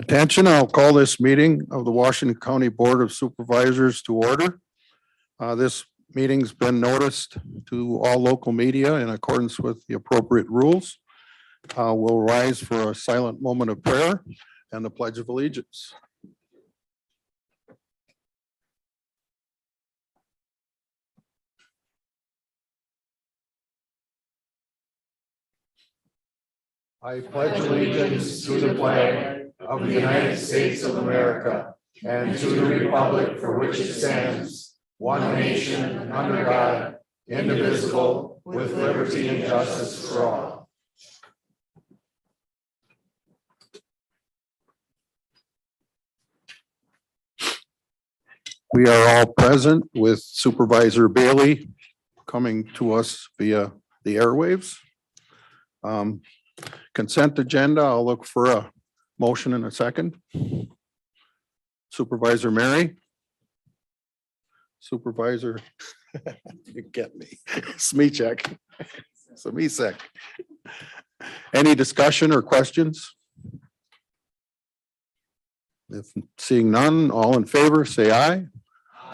Attention, I'll call this meeting of the Washington County Board of Supervisors to order. This meeting's been noticed to all local media in accordance with the appropriate rules. We'll rise for a silent moment of prayer and the Pledge of Allegiance. I pledge allegiance to the flag of the United States of America and to the republic for which it stands, one nation, under God, indivisible, with liberty and justice for all. We are all present with Supervisor Bailey coming to us via the airwaves. Consent agenda, I'll look for a motion in a second. Supervisor Mary. Supervisor, you get me. Smichek. Smisek. Any discussion or questions? If seeing none, all in favor, say aye.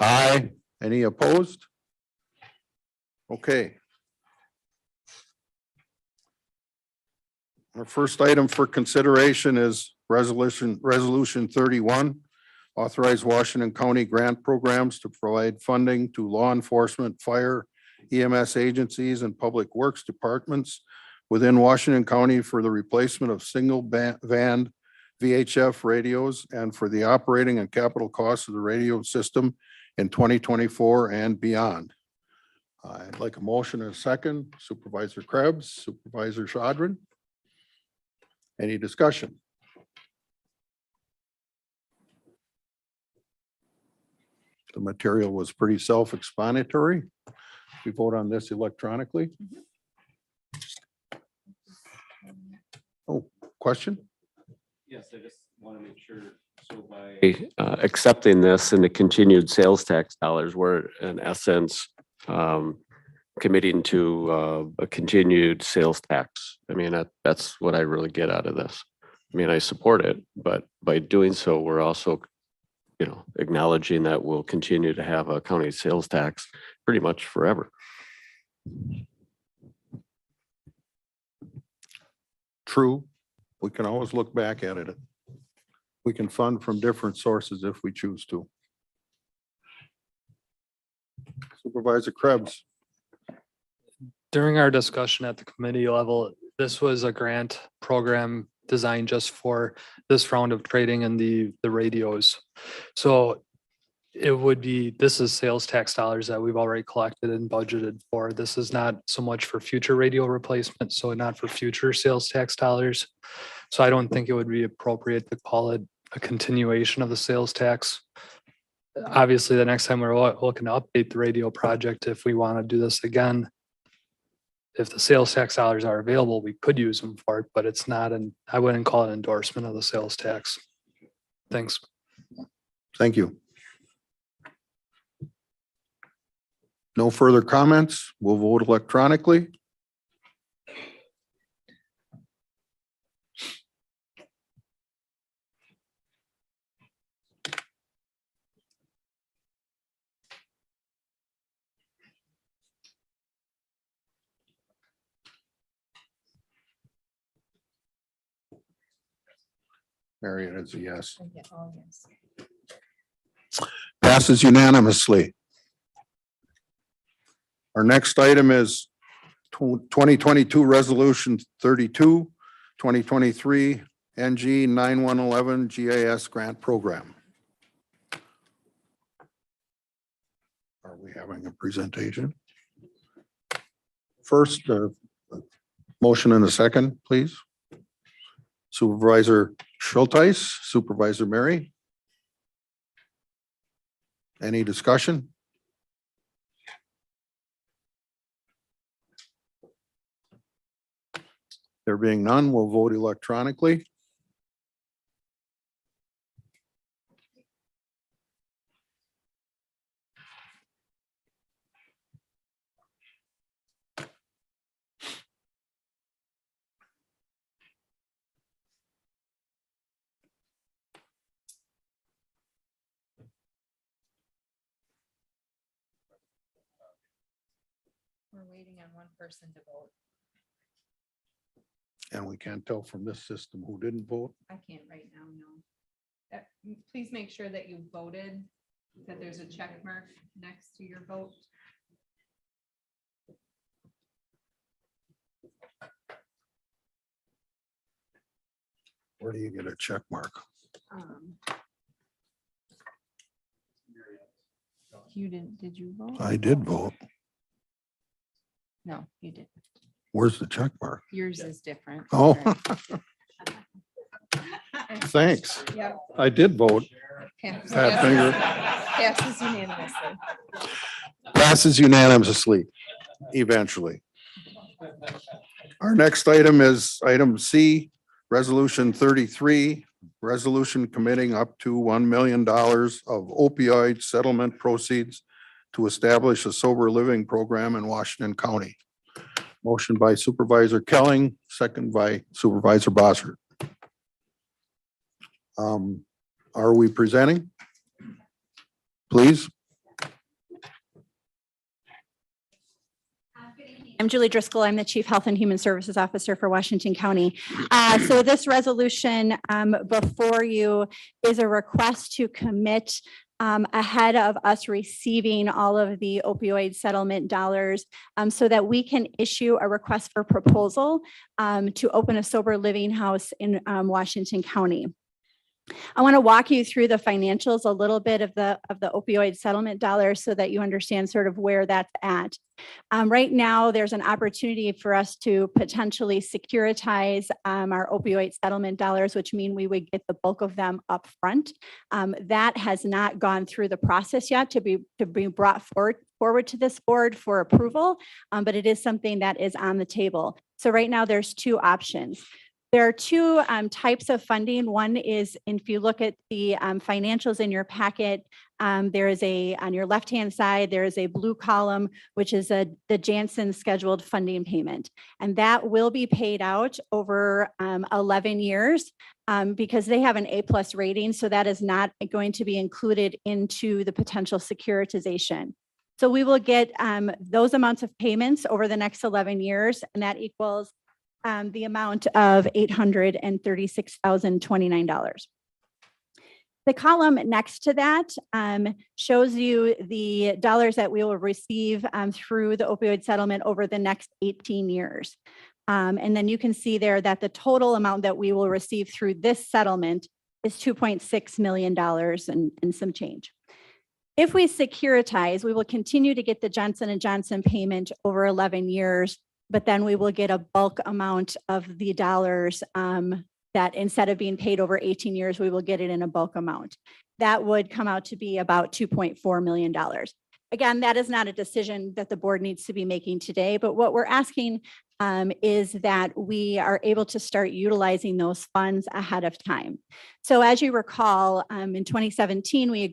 Aye. Any opposed? Okay. Our first item for consideration is resolution 31. Authorize Washington County grant programs to provide funding to law enforcement, fire, EMS agencies, and public works departments within Washington County for the replacement of single band VHF radios and for the operating and capital costs of the radio system in 2024 and beyond. I'd like a motion and a second. Supervisor Krebs, Supervisor Shadrin. Any discussion? The material was pretty self-explanatory. We vote on this electronically. Oh, question? Yes, I just want to make sure, so by accepting this and the continued sales tax dollars, we're in essence committing to a continued sales tax. I mean, that's what I really get out of this. I mean, I support it, but by doing so, we're also, acknowledging that we'll continue to have a county sales tax pretty much forever. True. We can always look back at it. We can fund from different sources if we choose to. Supervisor Krebs. During our discussion at the committee level, this was a grant program designed just for this round of trading in the radios. So this is sales tax dollars that we've already collected and budgeted for. This is not so much for future radio replacement, so not for future sales tax dollars. So I don't think it would be appropriate to call it a continuation of the sales tax. Obviously, the next time we're looking to update the radio project, if we want to do this again, if the sales tax dollars are available, we could use them for it, but it's not I wouldn't call it an endorsement of the sales tax. Thanks. Thank you. No further comments. We'll vote electronically. Marion is a yes. Passes unanimously. Our next item is 2022 Resolution 32, 2023 NG 9111 GIS Grant Program. Are we having a presentation? First, motion and a second, please. Supervisor Schulteis, Supervisor Mary. Any discussion? There being none, we'll vote electronically. We're waiting on one person to vote. And we can't tell from this system who didn't vote. I can't right now, no. Please make sure that you voted, that there's a check mark next to your vote. Where do you get a check mark? You didn't, did you vote? I did vote. No, you didn't. Where's the check mark? Yours is different. Oh, Right. thanks. Yep. I did vote. Pat finger. Passes unanimously. Passes unanimously, eventually. Our next item is item C, Resolution 33, resolution committing up to $1 million of opioid settlement proceeds to establish a sober living program in Washington County. Motion by Supervisor Kelling, second by Supervisor Bossert. Are we presenting? Please. I'm Julie Driscoll. I'm the Chief Health and Human Services Officer for Washington County. So this resolution before you is a request to commit ahead of us receiving all of the opioid settlement dollars so that we can issue a request for proposal to open a sober living house in Washington County. I want to walk you through the financials a little bit of the opioid settlement dollars so that you understand sort of where that's at. Right now, there's an opportunity for us to potentially securitize our opioid settlement dollars, which mean we would get the bulk of them up front. That has not gone through the process yet to be brought forward to this board for approval, but it is something that is on the table. So right now, there's two options. There are two types of funding. One is, if you look at the financials in your packet, there is on your left-hand side, there is a blue column, which is the Janssen scheduled funding payment. And that will be paid out over 11 years because they have an A+ rating. So that is not going to be included into the potential securitization. So we will get those amounts of payments over the next 11 years, and that equals the amount of $836,029. The column next to that shows you the dollars that we will receive through the opioid settlement over the next 18 years. And then you can see there that the total amount that we will receive through this settlement is $2.6 million and some change. If we securitize, we will continue to get the Johnson & Johnson payment over 11 years, but then we will get a bulk amount of the dollars that instead of being paid over 18 years, we will get it in a bulk amount. That would come out to be about $2.4 million. Again, that is not a decision that the board needs to be making today, but what we're asking is that we are able to start utilizing those funds ahead of time. So as you recall, in 2017, we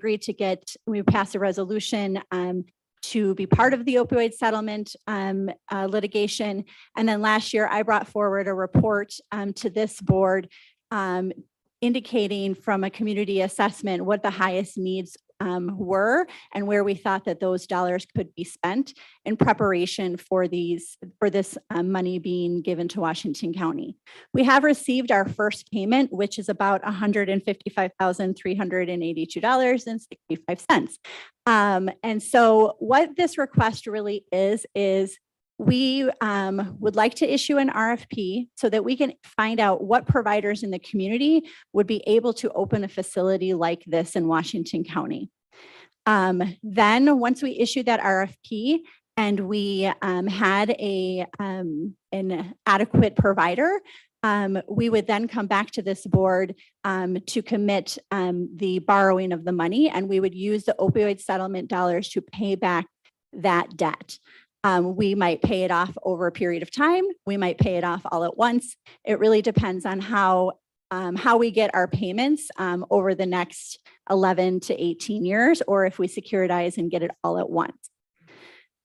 passed a resolution to be part of the opioid settlement litigation. And then last year, I brought forward a report to this board indicating from a community assessment what the highest needs were and where we thought that those dollars could be spent in preparation for this money being given to Washington County. We have received our first payment, which is about $155,382.65. And so what this request really is we would like to issue an RFP so that we can find out what providers in the community would be able to open a facility like this in Washington County. Then once we issue that RFP and we had an adequate provider, we would then come back to this board to commit the borrowing of the money, and we would use the opioid settlement dollars to pay back that debt. We might pay it off over a period of time. We might pay it off all at once. It really depends on how we get our payments over the next 11 to 18 years, or if we securitize and get it all at once.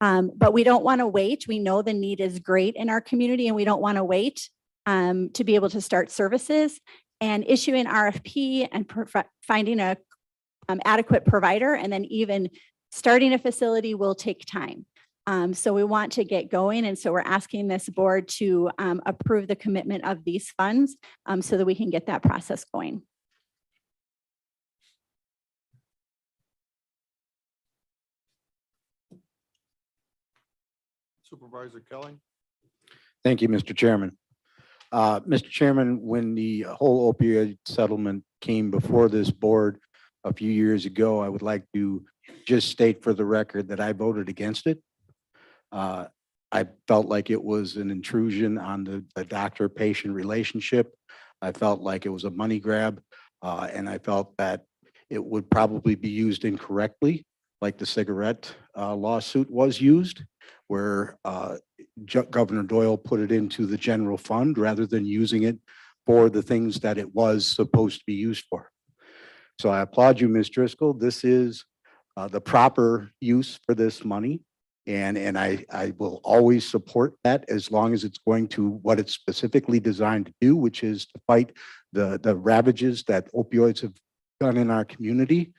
But we don't want to wait. We know the need is great in our community, and we don't want to wait to be able to start services. And issuing RFP and finding a adequate provider, and then even starting a facility will take time. So we want to get going. And so we're asking this board to approve the commitment of these funds so that we can get that process going. Supervisor Kelly. Thank you, Mr. Chairman. Mr. Chairman, when the whole opioid settlement came before this board a few years ago, I would like to just state for the record that I voted against it. I felt like it was an intrusion on the doctor-patient relationship. I felt like it was a money grab, and I felt that it would probably be used incorrectly, like the cigarette lawsuit was used, where Governor Doyle put it into the general fund rather than using it for the things that it was supposed to be used for. So I applaud you, Ms. Driscoll. This is the proper use for this money. And I will always support that as long as it's going to what it's specifically designed to do, which is to fight the ravages that opioids have done in our community.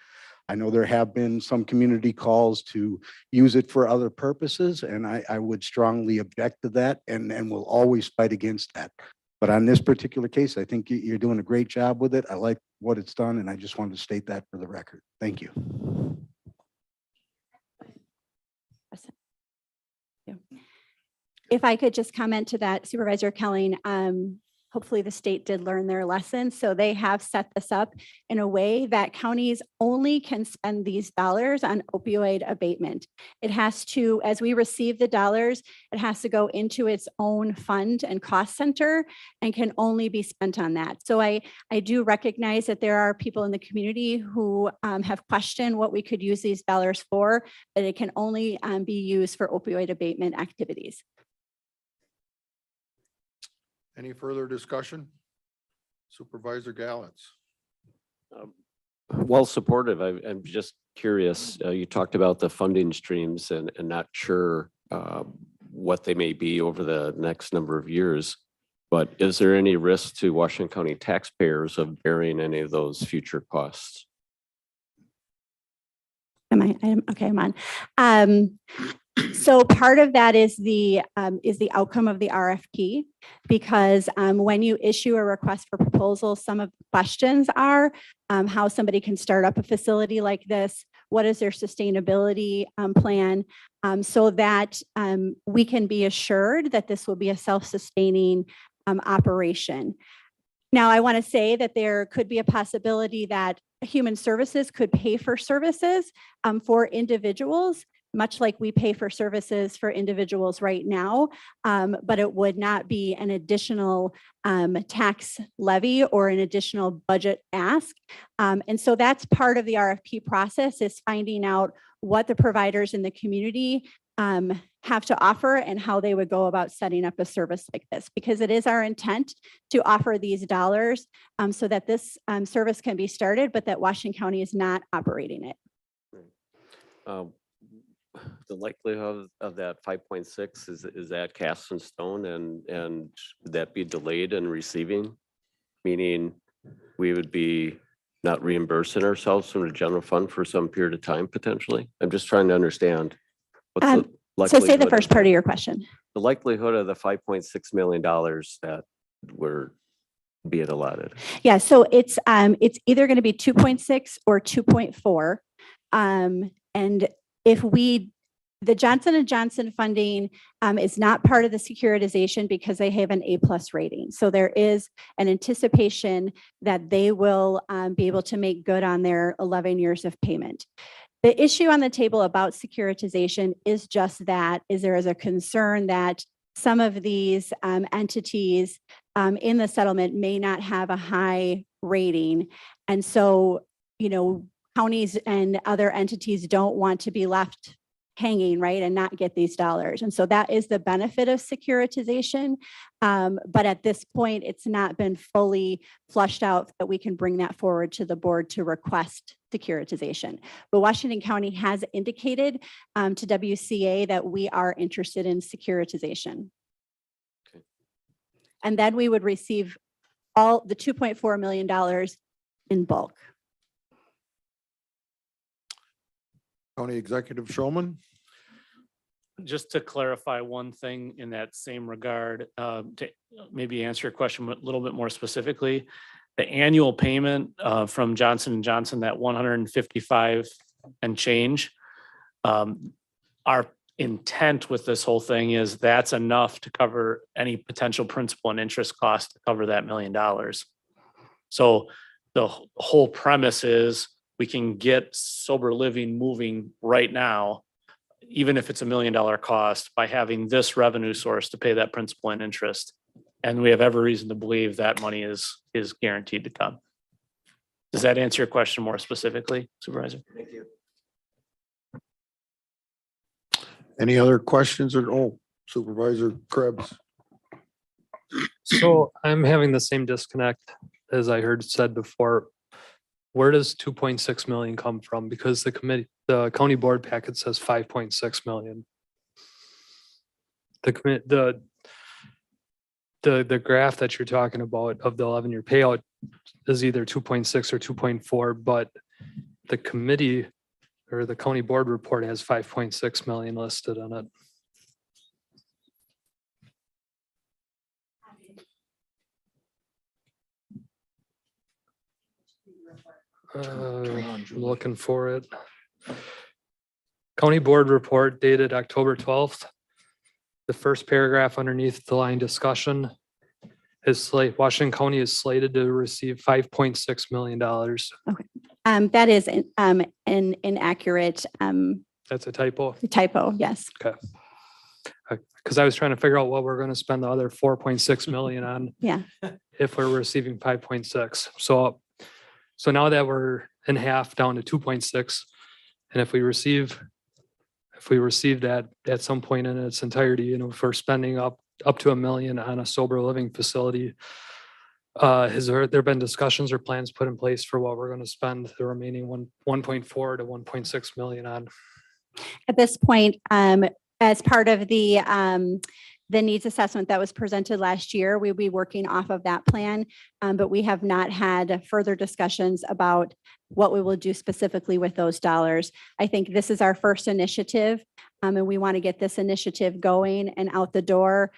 I know there have been some community calls to use it for other purposes, and I would strongly object to that and will always fight against that. But on this particular case, I think you're doing a great job with it. I like what it's done, and I just wanted to state that for the record. Thank you. If I could just comment to that, Supervisor Kelly, hopefully the state did learn their lesson. So they have set this up in a way that counties only can spend these dollars on opioid abatement. It has to, as we receive the dollars, it has to go into its own fund and cost center and can only be spent on that. So I do recognize that there are people in the community who have questioned what we could use these dollars for, but it can only be used for opioid abatement activities. Any further discussion? Supervisor Gallantz. Well supportive. I'm just curious. You talked about the funding streams and not sure what they may be over the next number of years. But is there any risk to Washington County taxpayers of bearing any of those future costs? Okay, I'm on. So part of that is the outcome of the RFP, because when you issue a request for proposal, some of the questions are how somebody can start up a facility like this, what is their sustainability plan, so that we can be assured that this will be a self-sustaining operation. Now, I want to say that there could be a possibility that Human Services could pay for services for individuals, much like we pay for services for individuals right now, but it would not be an additional tax levy or an additional budget ask. And so that's part of the RFP process, is finding out what the providers in the community have to offer and how they would go about setting up a service like this, because it is our intent to offer these dollars so that this service can be started, but that Washington County is not operating it. The likelihood of that 5.6 is that cast in stone, and would that be delayed in receiving? Meaning we would be not reimbursing ourselves from the general fund for some period of time potentially? I'm just trying to understand. What's the So say the likelihood first of part that? of your question. The likelihood of the $5.6 million that were being allotted. Yeah, so it's either going to be 2.6 or 2.4. And if the Johnson & Johnson funding is not part of the securitization because they have an A+ rating. So there is an anticipation that they will be able to make good on their 11 years of payment. The issue on the table about securitization is just that, is there is a concern that some of these entities in the settlement may not have a high rating. And so, counties and other entities don't want to be left hanging, right, and not get these dollars. And so that is the benefit of securitization. But at this point, it's not been fully flushed out that we can bring that forward to the board to request securitization. But Washington County has indicated to WCA that we are interested in securitization. Okay. And then we would receive all the $2.4 million in bulk. County Executive Showman. just to clarify one thing in that same regard, to maybe answer your question a little bit more specifically. The annual payment from Johnson and Johnson, that 155 and change. Our intent with this whole thing is that's enough to cover any potential principal and interest cost to cover that $1 million. So the whole premise is we can get sober living moving right now, even if it's $1 million cost, by having this revenue source to pay that principal and interest. And we have every reason to believe that money is guaranteed to come. Does that answer your question more specifically, Supervisor? Thank you. Any other questions or, Supervisor Krebs? So I'm having the same disconnect as I heard said before. Where does 2.6 million come from? Because the county board packet says 5.6 million. The graph that you're talking about of the 11-year payout is either 2.6 or 2.4, but the committee or the county board report has 5.6 million listed on it. I'm looking for it. County board report dated October 12th. The first paragraph underneath the line discussion is Washington County is slated to receive $5.6 million. That is an inaccurate That's a typo. typo, yes. Because I was trying to figure out what we're going to spend the other 4.6 million on. Yeah. If we're receiving 5.6. So now that we're in half down to 2.6, and if we receive that at some point in its entirety, if we're spending up to $1 million on a sober living facility, has there been discussions or plans put in place for what we're going to spend the remaining 1.4 to 1.6 million on? At this point, as part of the needs assessment that was presented last year, we'll be working off of that plan. But we have not had further discussions about what we will do specifically with those dollars. I think this is our first initiative, and we want to get this initiative going and out the door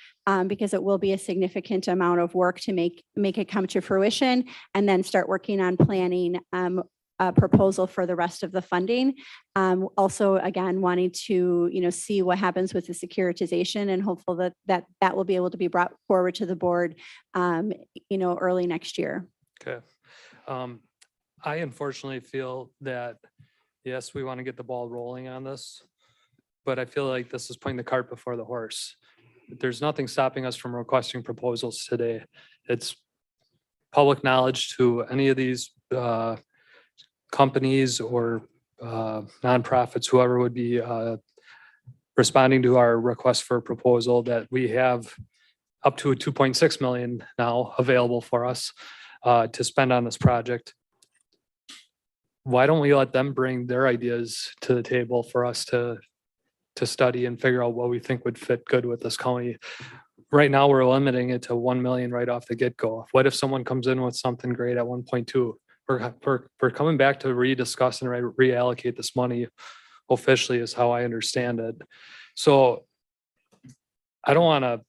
because it will be a significant amount of work to make it come to fruition, and then start working on planning a proposal for the rest of the funding. Also, again, wanting to, see what happens with the securitization and hopeful that will be able to be brought forward to the board, early next year. Okay. I unfortunately feel that, yes, we want to get the ball rolling on this, but I feel like this is putting the cart before the horse. There's nothing stopping us from requesting proposals today. It's public knowledge to any of these companies or nonprofits, whoever would be responding to our request for a proposal, that we have up to 2.6 million now available for us to spend on this project. Why don't we let them bring their ideas to the table for us to study and figure out what we think would fit good with this county? Right now, we're limiting it to 1 million right off the get-go. What if someone comes in with something great at 1.2? We're coming back to rediscuss and reallocate this money officially, is how I understand it. So I don't want to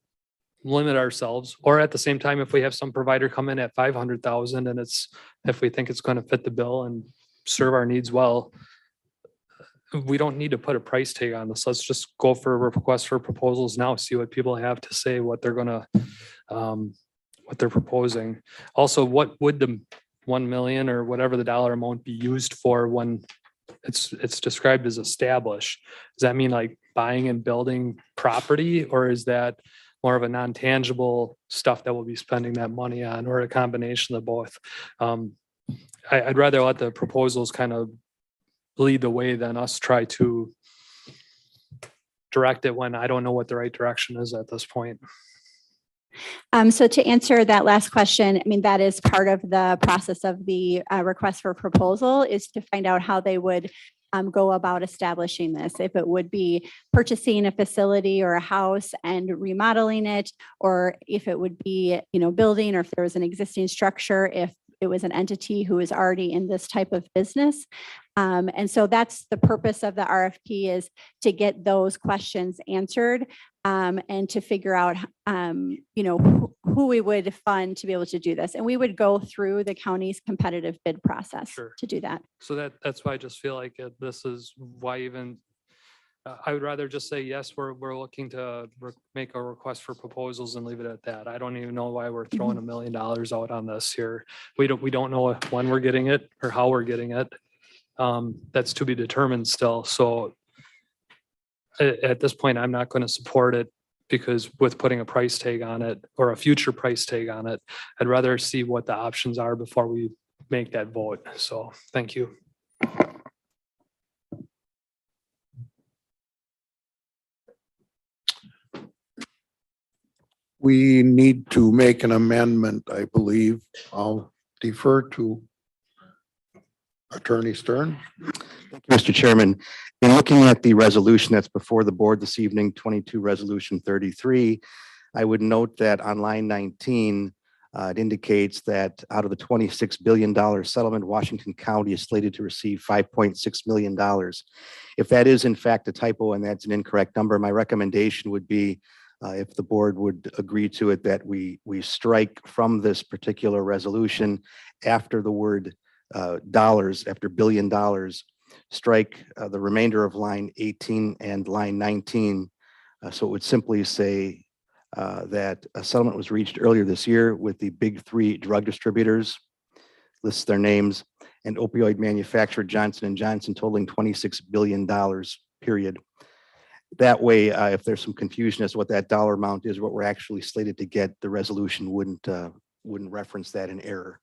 limit ourselves, or at the same time, if we have some provider come in at 500,000 and if we think it's going to fit the bill and serve our needs well, we don't need to put a price tag on this. Let's just go for a request for proposals now, see what people have to say, what they're going to, what they're proposing. Also, what would the 1 million or whatever the dollar amount be used for when it's described as established? Does that mean like buying and building property, or is that more of a non-tangible stuff that we'll be spending that money on, or a combination of both? I'd rather let the proposals kind of lead the way than us try to direct it when I don't know what the right direction is at this point. So to answer that last question, that is part of the process of the request for proposal, is to find out how they would go about establishing this. If it would be purchasing a facility or a house and remodeling it, or if it would be, building, or if there was an existing structure, if it was an entity who is already in this type of business. And so that's the purpose of the RFP, is to get those questions answered and to figure out, who we would fund to be able to do this. And we would go through the county's competitive bid process Sure. to do that. So that's why I just feel like this is why even, I would rather just say, yes, we're looking to make a request for proposals and leave it at that. I don't even know why we're throwing $1 million out on this here. We don't know when we're getting it or how we're getting it. That's to be determined still. So at this point, I'm not going to support it, because with putting a price tag on it or a future price tag on it, I'd rather see what the options are before we make that vote. So thank you. We need to make an amendment, I believe. I'll defer to Attorney Stern. Thank you, Mr. Chairman. In looking at the resolution that's before the board this evening, 22 Resolution 33, I would note that on line 19, it indicates that out of the $26 billion settlement, Washington County is slated to receive $5.6 million. If that is in fact a typo and that's an incorrect number, my recommendation would be, if the board would agree to it, that we strike from this particular resolution, after the word dollars, after $1 billion, strike the remainder of line 18 and line 19. So it would simply say that a settlement was reached earlier this year with the big three drug distributors, lists their names, and opioid manufacturer Johnson & Johnson, totaling $26 billion, period. That way, if there's some confusion as to what that dollar amount is, what we're actually slated to get, the resolution wouldn't reference that in error.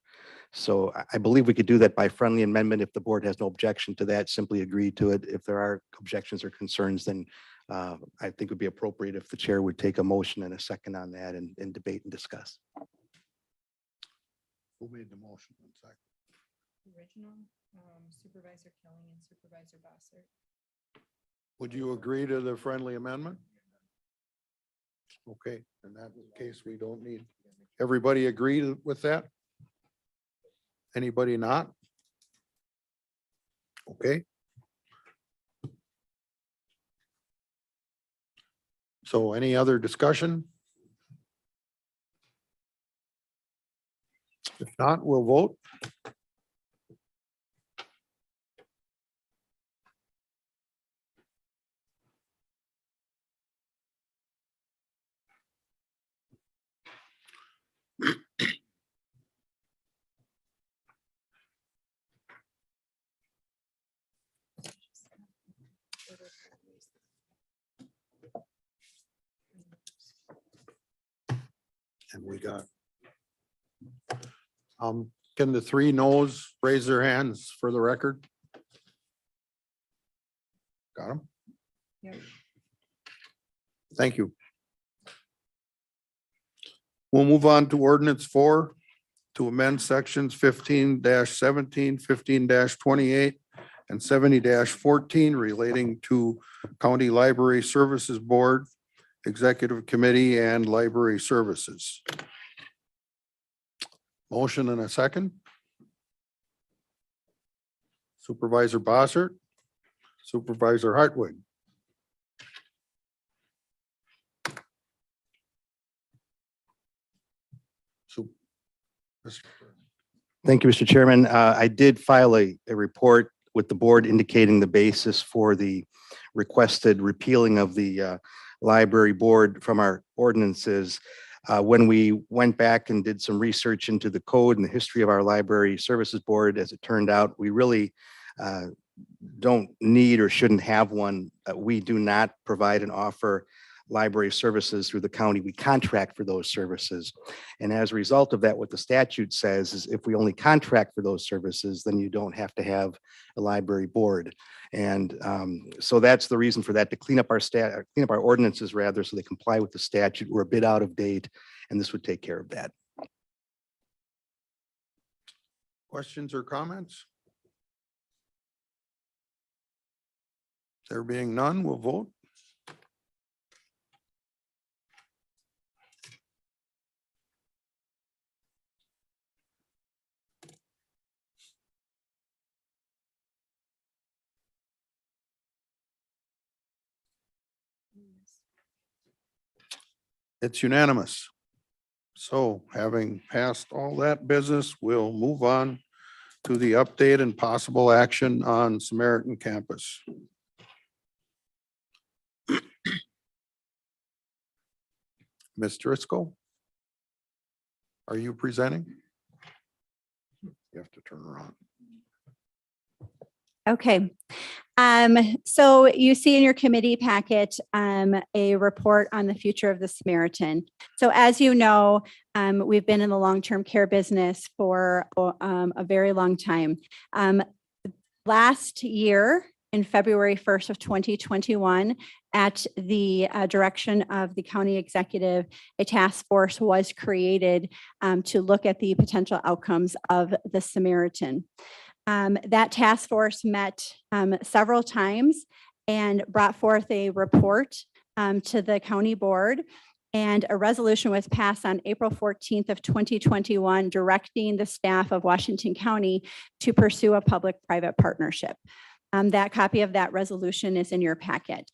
So I believe we could do that by friendly amendment. If the board has no objection to that, simply agree to it. If there are objections or concerns, then I think it would be appropriate if the chair would take a motion and a second on that and debate and discuss. Who made the motion? Original, Supervisor Kelly and Supervisor Bossert. Would you agree to the friendly amendment? Okay, in that case, we don't need, everybody agree with that? Anybody not? Okay. So any other discussion? If not, we'll vote. And we got. Can the three noes raise their hands for the record? Got them? Yep. Thank you. We'll move on to ordinance 4 to amend sections 15-17, 15-28, and 70-14 relating to County Library Services Board, Executive Committee, and Library Services. Motion and a second. Supervisor Bossert, Supervisor Hartwig. Thank you, Mr. Chairman. I did file a report with the board indicating the basis for the requested repealing of the library board from our ordinances. When we went back and did some research into the code and the history of our library services board, as it turned out, we really don't need or shouldn't have one. We do not provide and offer library services through the county. We contract for those services. And as a result of that, what the statute says is if we only contract for those services, then you don't have to have a library board. And so that's the reason for that, to clean up our ordinances rather, so they comply with the statute. We're a bit out of date, and this would take care of that. Questions or comments? There being none, we'll vote. It's unanimous. So having passed all that business, we'll move on to the update and possible action on Samaritan campus. Ms. Driscoll? Are you presenting? You have to turn around. Okay. So you see in your committee packet, a report on the future of the Samaritan. So as you know, we've been in the long-term care business for a very long time. Last year, in February 1st of 2021, at the direction of the county executive, a task force was created to look at the potential outcomes of the Samaritan. That task force met several times and brought forth a report to the county board. And a resolution was passed on April 14th of 2021, directing the staff of Washington County to pursue a public-private partnership. That copy of that resolution is in your packet.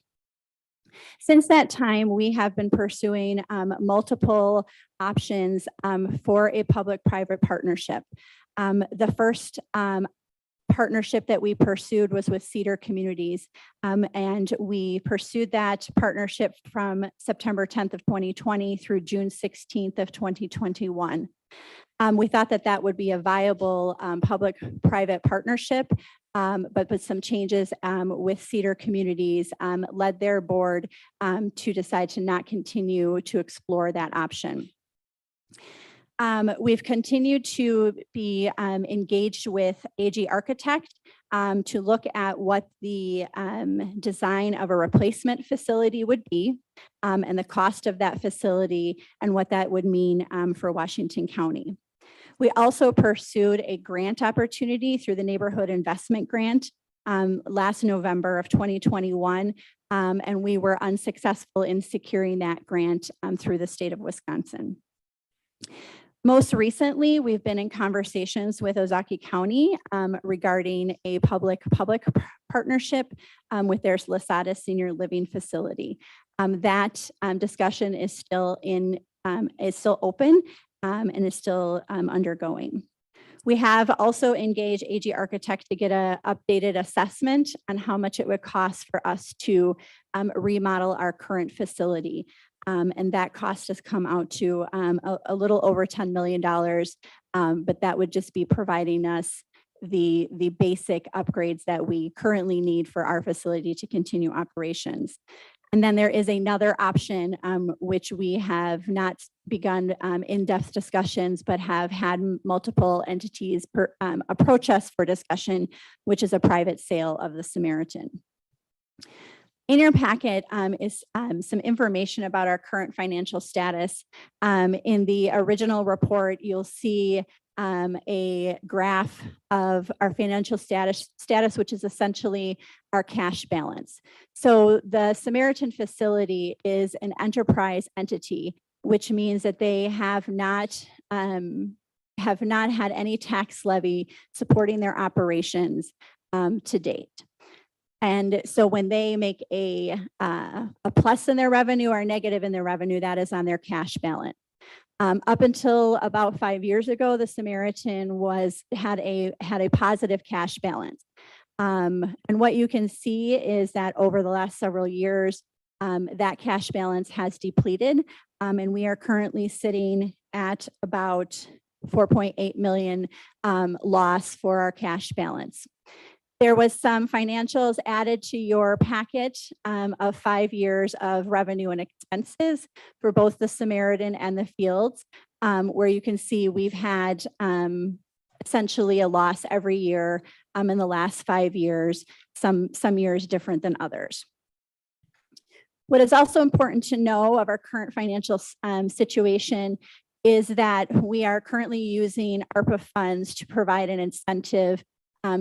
Since that time, we have been pursuing multiple options for a public-private partnership. The first partnership that we pursued was with Cedar Communities, and we pursued that partnership from September 10th of 2020 through June 16th of 2021. We thought that that would be a viable public-private partnership, but with some changes with Cedar Communities led their board to decide to not continue to explore that option. We've continued to be engaged with AG Architect to look at what the design of a replacement facility would be and the cost of that facility and what that would mean for Washington County. We also pursued a grant opportunity through the Neighborhood Investment Grant last November of 2021, and we were unsuccessful in securing that grant through the state of Wisconsin. Most recently, we've been in conversations with Ozaukee County regarding a public-public partnership with their Lasada Senior Living Facility. That discussion is still open and is still undergoing. We have also engaged AG Architect to get an updated assessment on how much it would cost for us to remodel our current facility. And that cost has come out to a little over $10 million, but that would just be providing us the basic upgrades that we currently need for our facility to continue operations. And then there is another option, which we have not begun in-depth discussions, but have had multiple entities approach us for discussion, which is a private sale of the Samaritan. In your packet is some information about our current financial status. In the original report, you'll see a graph of our financial status, which is essentially our cash balance. So the Samaritan facility is an enterprise entity, which means that they have not had any tax levy supporting their operations to date. And so when they make a plus in their revenue or a negative in their revenue, that is on their cash balance. Up until about 5 years ago, the Samaritan had a positive cash balance. And what you can see is that over the last several years, that cash balance has depleted. And we are currently sitting at about 4.8 million loss for our cash balance. There was some financials added to your packet of 5 years of revenue and expenses for both the Samaritan and the Fields, where you can see we've had essentially a loss every year in the last 5 years, some years different than others. What is also important to know of our current financial situation is that we are currently using ARPA funds to provide an incentive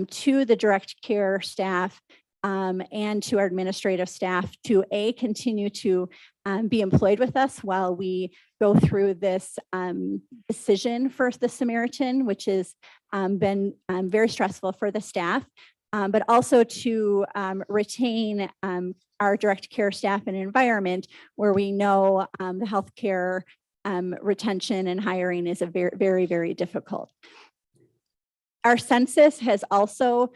to the direct care staff and to our administrative staff to continue to be employed with us while we go through this decision for the Samaritan, which has been very stressful for the staff. but also to retain our direct care staff and environment where we know the healthcare retention and hiring is a very, very, very difficult. Our census has also,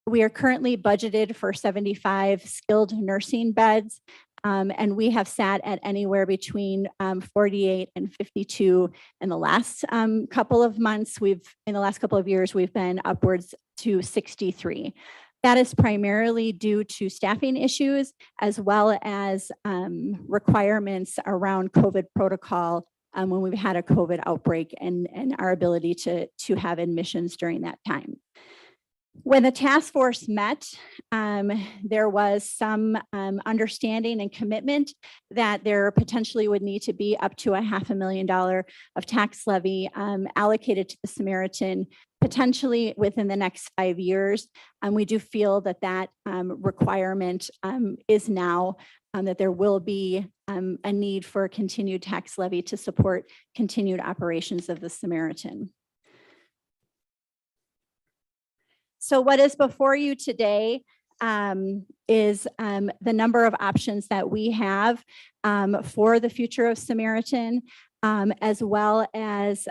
we are currently budgeted for 75 skilled nursing beds. And we have sat at anywhere between 48 and 52 in the last couple of months. In the last couple of years, we've been upwards to 63. That is primarily due to staffing issues as well as requirements around COVID protocol when we've had a COVID outbreak and our ability to have admissions during that time. When the task force met, there was some understanding and commitment that there potentially would need to be up to $500,000 of tax levy allocated to the Samaritan, potentially within the next 5 years. We do feel that that requirement is now that there will be a need for a continued tax levy to support continued operations of the Samaritan. So what is before you today is the number of options that we have for the future of Samaritan, as well as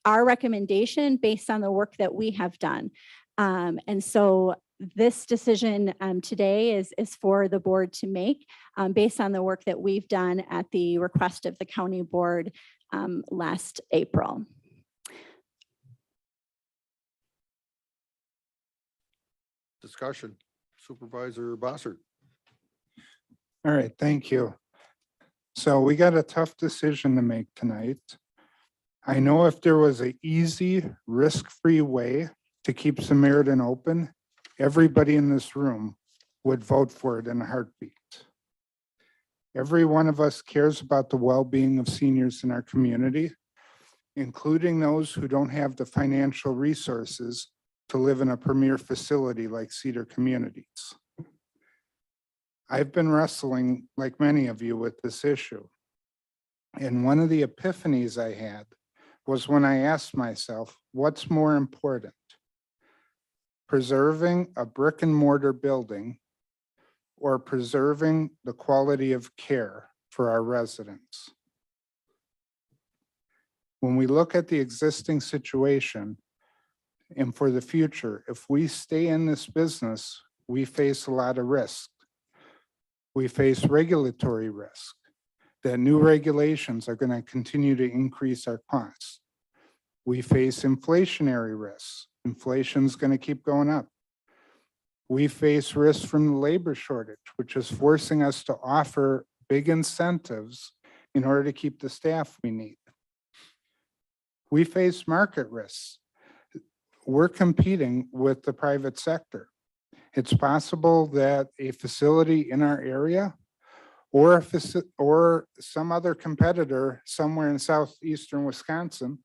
our recommendation based on the work that we have done. And so this decision today is for the board to make based on the work that we've done at the request of the county board last April. Discussion. Supervisor Bossert. All right, thank you. So we got a tough decision to make tonight. I know if there was an easy, risk-free way to keep Samaritan open, everybody in this room would vote for it in a heartbeat. Every one of us cares about the well-being of seniors in our community, including those who don't have the financial resources to live in a premier facility like Cedar Communities. I've been wrestling, like many of you, with this issue. And one of the epiphanies I had was when I asked myself, what's more important? Preserving a brick and mortar building or preserving the quality of care for our residents? When we look at the existing situation, and for the future, if we stay in this business, we face a lot of risk. We face regulatory risk, that new regulations are going to continue to increase our costs. We face inflationary risks. Inflation's going to keep going up. We face risks from the labor shortage, which is forcing us to offer big incentives in order to keep the staff we need. We face market risks. We're competing with the private sector. It's possible that a facility in our area or some other competitor somewhere in southeastern Wisconsin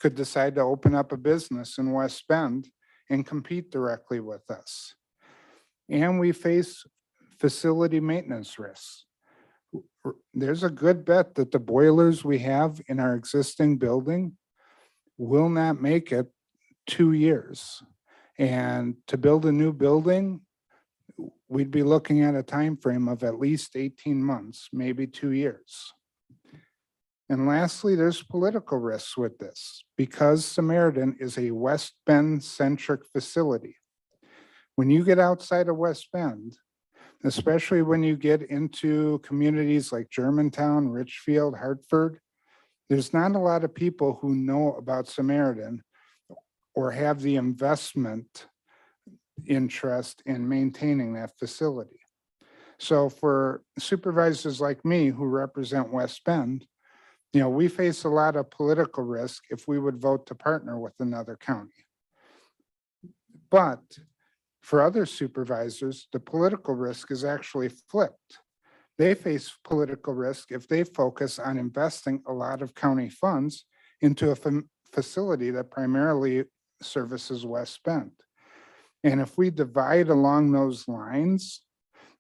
could decide to open up a business in West Bend and compete directly with us. And we face facility maintenance risks. There's a good bet that the boilers we have in our existing building will not make it 2 years. And to build a new building, we'd be looking at a time frame of at least 18 months, maybe 2 years. And lastly, there's political risks with this because Samaritan is a West Bend centric facility. When you get outside of West Bend, especially when you get into communities like Germantown, Richfield, Hartford, there's not a lot of people who know about Samaritan or have the investment interest in maintaining that facility. So for supervisors like me who represent West Bend, we face a lot of political risk if we would vote to partner with another county. But for other supervisors, the political risk is actually flipped. They face political risk if they focus on investing a lot of county funds into a facility that primarily services West Bend. And if we divide along those lines,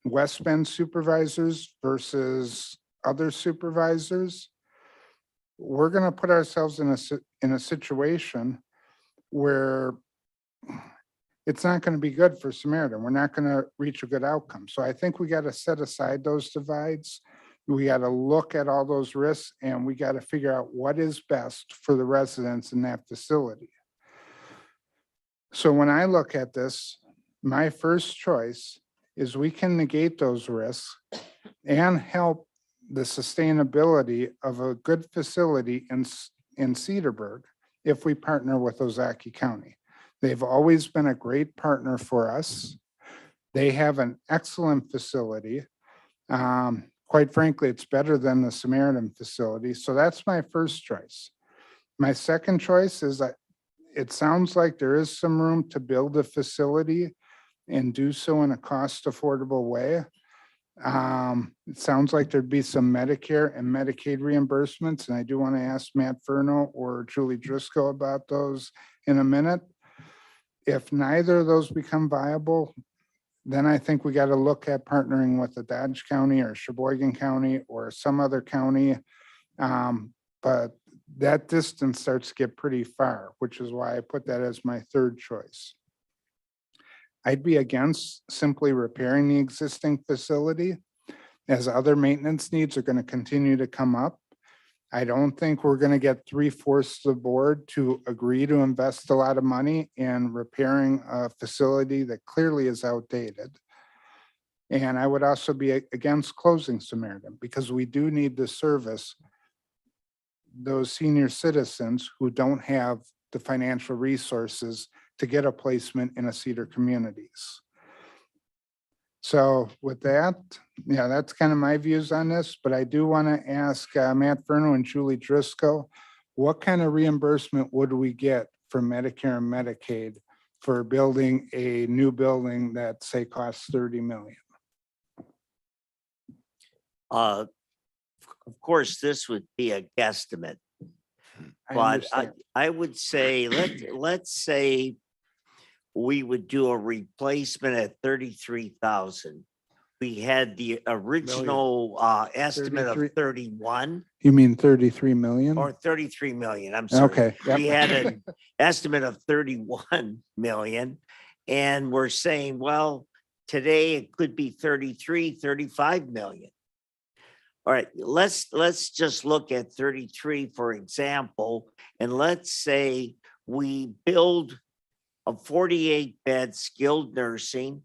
West Bend supervisors versus other supervisors, we're going to put ourselves in a situation where it's not going to be good for Samaritan. We're not going to reach a good outcome. So I think we got to set aside those divides. We got to look at all those risks and we got to figure out what is best for the residents in that facility. So when I look at this, my first choice is we can negate those risks and help the sustainability of a good facility in Cedarburg if we partner with Ozaki County. They've always been a great partner for us. They have an excellent facility. Quite frankly, it's better than the Samaritan facility. So that's my first choice. My second choice is that it sounds like there is some room to build a facility and do so in a cost affordable way. It sounds like there'd be some Medicare and Medicaid reimbursements, and I do want to ask Matt Furno or Julie Driscoll about those in a minute. If neither of those become viable, then I think we got to look at partnering with the Dodge County or Sheboygan County or some other county. But that distance starts to get pretty far, which is why I put that as my third choice. I'd be against simply repairing the existing facility, as other maintenance needs are going to continue to come up. I don't think we're going to get 3/4 of the board to agree to invest a lot of money in repairing a facility that clearly is outdated. And I would also be against closing Samaritan because we do need to service those senior citizens who don't have the financial resources to get a placement in a Cedar Communities. So with that, yeah, that's kind of my views on this, but I do want to ask Matt Furno and Julie Driscoll, what kind of reimbursement would we get from Medicare and Medicaid for building a new building that say costs 30 million? Of course, this would be a guesstimate, I but understand. I would say, let's say we would do a replacement at 33,000. We had the original estimate of 33. 31 You mean 33 million? or 33 million. I'm sorry. Okay. yep. We had an estimate of 31 million. And we're saying, well, today it could be 33, 35 million. All right, let's just look at 33, for example, and let's say we build a 48-bed skilled nursing,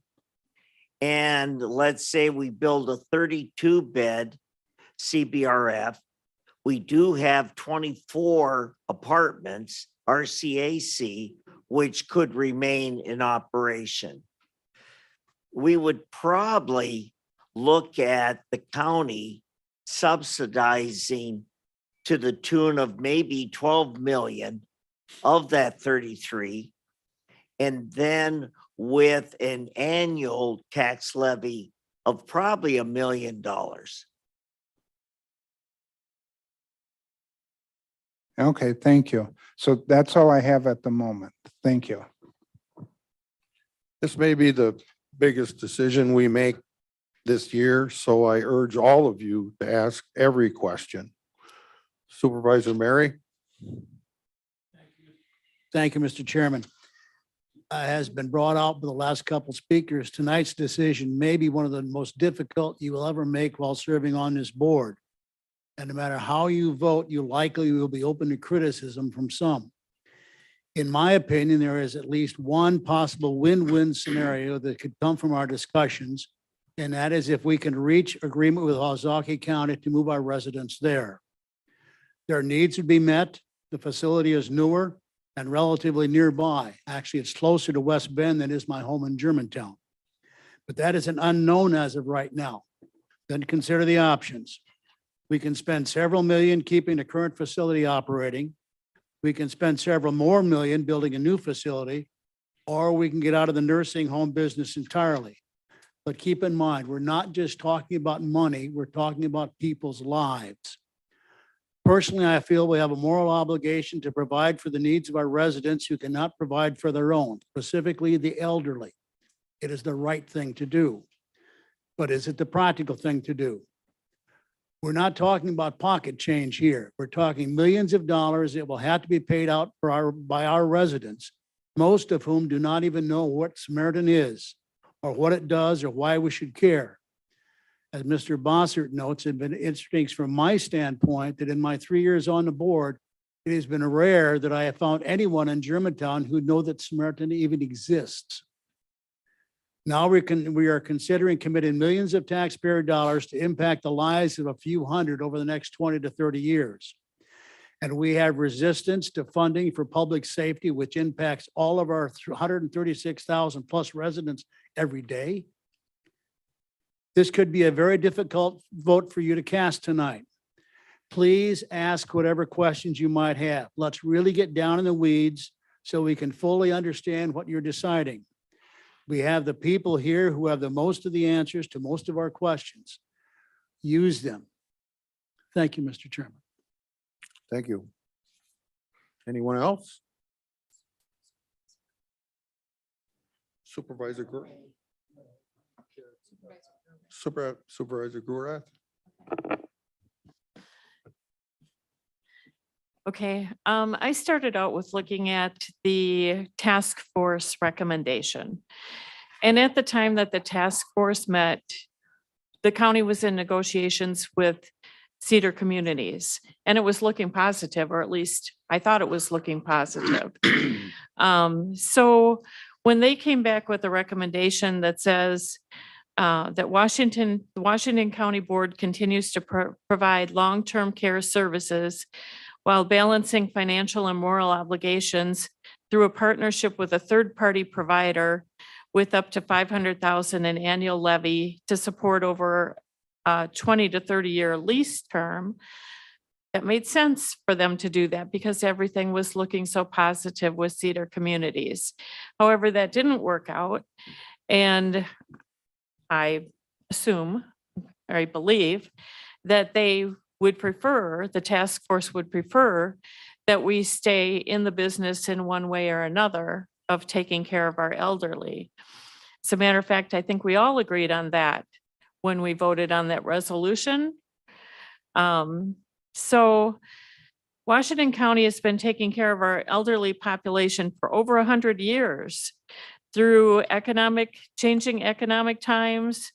and let's say we build a 32-bed CBRF. We do have 24 apartments, RCAC, which could remain in operation. We would probably look at the county subsidizing to the tune of maybe 12 million of that 33. And then with an annual tax levy of probably $1 million. Okay, thank you. So that's all I have at the moment. Thank you. This may be the biggest decision we make this year, so I urge all of you to ask every question. Supervisor Mary? Thank you, Mr. Chairman. Has been brought out by the last couple speakers. Tonight's decision may be one of the most difficult you will ever make while serving on this board. And no matter how you vote, you likely will be open to criticism from some. In my opinion, there is at least one possible win-win scenario that could come from our discussions, and that is if we can reach agreement with Ozaki County to move our residents there. Their needs would be met. The facility is newer and relatively nearby. Actually, it's closer to West Bend than is my home in Germantown. But that is an unknown as of right now. Then consider the options. We can spend several million keeping the current facility operating. We can spend several more million building a new facility, or we can get out of the nursing home business entirely. But keep in mind, we're not just talking about money, we're talking about people's lives. Personally, I feel we have a moral obligation to provide for the needs of our residents who cannot provide for their own, specifically the elderly. It is the right thing to do. But is it the practical thing to do? We're not talking about pocket change here. We're talking millions of dollars that will have to be paid out by our residents most of whom do not even know what Samaritan is or what it does or why we should care. As Mr. Bossert notes, it's been interesting from my standpoint that in my 3 years on the board, it has been rare that I have found anyone in Germantown who know that Samaritan even exists. Now we are considering committing millions of taxpayer dollars to impact the lives of a few hundred over the next 20 to 30 years. And we have resistance to funding for public safety, which impacts all of our 136,000 plus residents every day. This could be a very difficult vote for you to cast tonight. Please ask whatever questions you might have. Let's really get down in the weeds so we can fully understand what you're deciding. We have the people here who have the most of the answers to most of our questions. Use them. Thank you, Mr. Chairman. Thank you. Anyone else? Supervisor Supervisor Gurath? Okay, I started out with looking at the task force recommendation. And at the time that the task force met, the county was in negotiations with Cedar Communities, and it was looking positive, or at least I thought it was looking positive. So when they came back with a recommendation that says that the Washington County Board continues to provide long-term care services while balancing financial and moral obligations through a partnership with a third-party provider with up to $500,000 in annual levy to support over a 20 to 30-year lease term. It made sense for them to do that because everything was looking so positive with Cedar Communities. However, that didn't work out. And I assume, or I believe, that they would prefer, the task force would prefer that we stay in the business in one way or another of taking care of our elderly. As a matter of fact, I think we all agreed on that when we voted on that resolution. So Washington County has been taking care of our elderly population for over 100 years through changing economic times,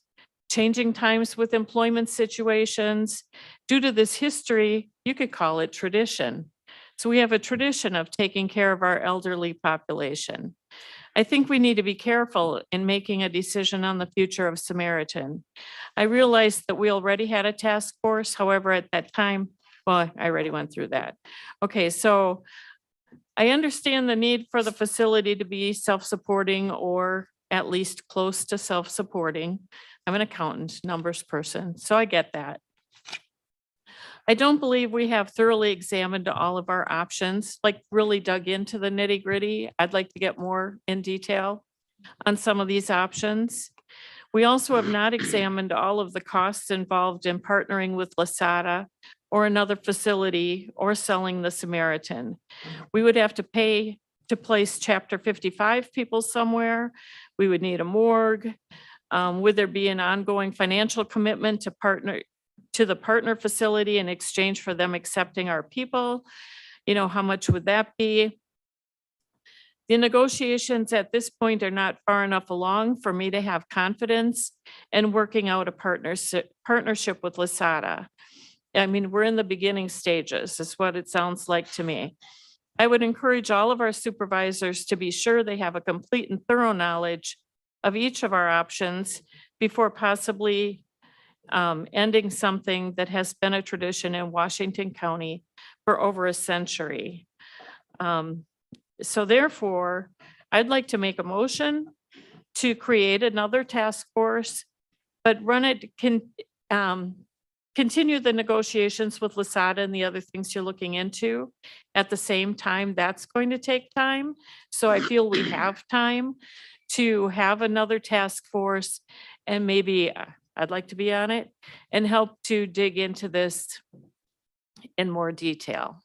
changing times with employment situations. Due to this history, you could call it tradition. So we have a tradition of taking care of our elderly population. I think we need to be careful in making a decision on the future of Samaritan. I realized that we already had a task force. However, at that time, well, I already went through that. Okay, so I understand the need for the facility to be self-supporting or at least close to self-supporting. I'm an accountant, numbers person, so I get that. I don't believe we have thoroughly examined all of our options, like really dug into the nitty gritty. I'd like to get more in detail on some of these options. We also have not examined all of the costs involved in partnering with LaSada or another facility or selling the Samaritan. We would have to pay to place Chapter 55 people somewhere. We would need a morgue. Would there be an ongoing financial commitment to the partner facility in exchange for them accepting our people? You know, how much would that be? The negotiations at this point are not far enough along for me to have confidence in working out a partnership with LaSada. I mean, we're in the beginning stages, is what it sounds like to me. I would encourage all of our supervisors to be sure they have a complete and thorough knowledge of each of our options before possibly ending something that has been a tradition in Washington County for over a century. So therefore, I'd like to make a motion to create another task force, but continue the negotiations with LaSada and the other things you're looking into. At the same time, that's going to take time. So I feel we have time to have another task force, and maybe I'd like to be on it and help to dig into this in more detail.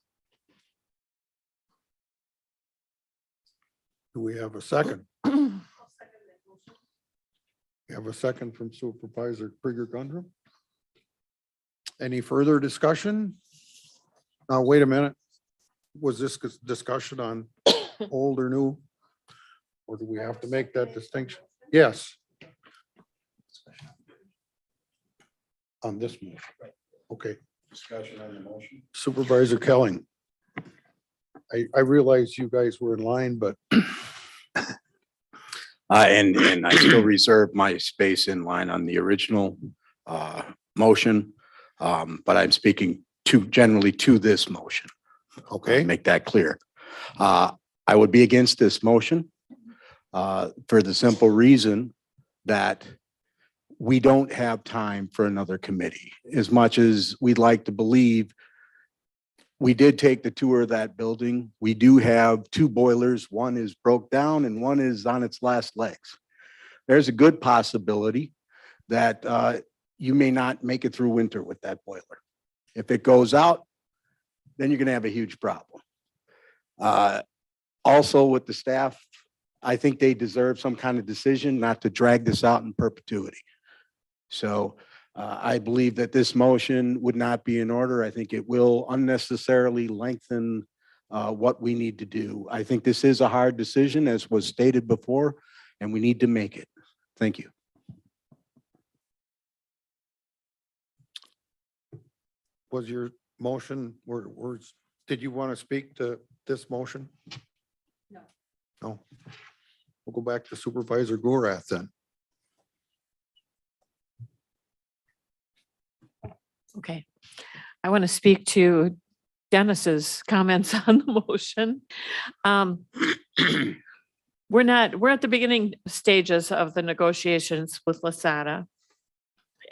Do we have a second? We have a second from Supervisor Krieger Gundrum. Any further discussion? Now, wait a minute. Was this discussion on old or new? Or do we have to make that distinction? Yes. On this motion. Okay. Discussion on the motion. Supervisor Kelling. I realize you guys were in line, but And I still reserve my space in line on the original motion. But I'm speaking generally to this motion. okay, Make that clear. I would be against this motion for the simple reason that we don't have time for another committee. As much as we'd like to believe, we did take the tour of that building. We do have two boilers. One is broke down and one is on its last legs. There's a good possibility that you may not make it through winter with that boiler. If it goes out, then you're gonna have a huge problem. Also with the staff, I think they deserve some kind of decision not to drag this out in perpetuity. So I believe that this motion would not be in order. I think it will unnecessarily lengthen what we need to do. I think this is a hard decision, as was stated before, and we need to make it. Thank you. was your motion, did you want to speak to this motion? No. No. We'll go back to Supervisor Gorath then. Okay. I want to speak to Dennis's comments on the motion. We're at the beginning stages of the negotiations with Lasada.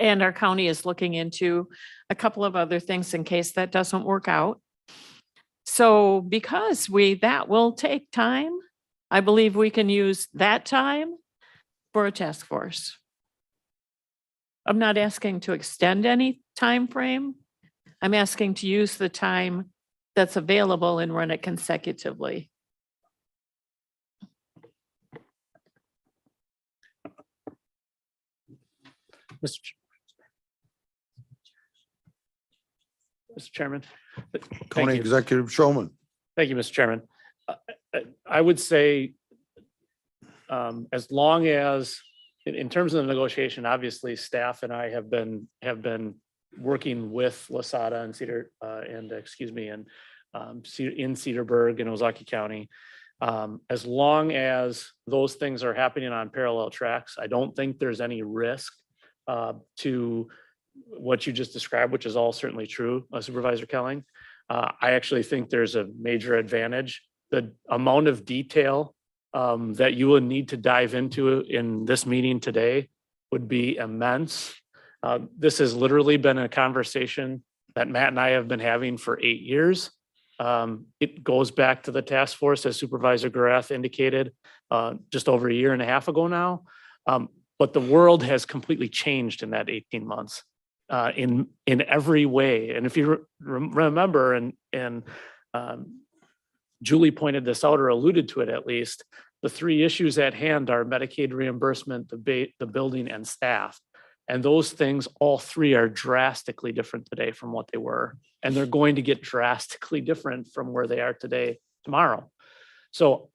And our county is looking into a couple of other things in case that doesn't work out. So because that will take time, I believe we can use that time for a task force. I'm not asking to extend any time frame. I'm asking to use the time that's available and run it consecutively. Mr. Chairman. Thank County you. Executive Showman. Thank you, Mr. Chairman. I would say, as long as, in terms of the negotiation, obviously staff and I have been working with Lasada and in Cedarburg and Ozaki County. As long as those things are happening on parallel tracks, I don't think there's any risk to what you just described, which is all certainly true, Supervisor Kelling. I actually think there's a major advantage. The amount of detail that you will need to dive into in this meeting today would be immense. This has literally been a conversation that Matt and I have been having for 8 years. It goes back to the task force, as Supervisor Gorath indicated, just over a year and a half ago now. But the world has completely changed in that 18 months in every way. And if you remember, and Julie pointed this out or alluded to it at least, the three issues at hand are Medicaid reimbursement, the building, and staff. And those things, all three, are drastically different today from what they were. And they're going to get drastically different from where they are today, tomorrow. So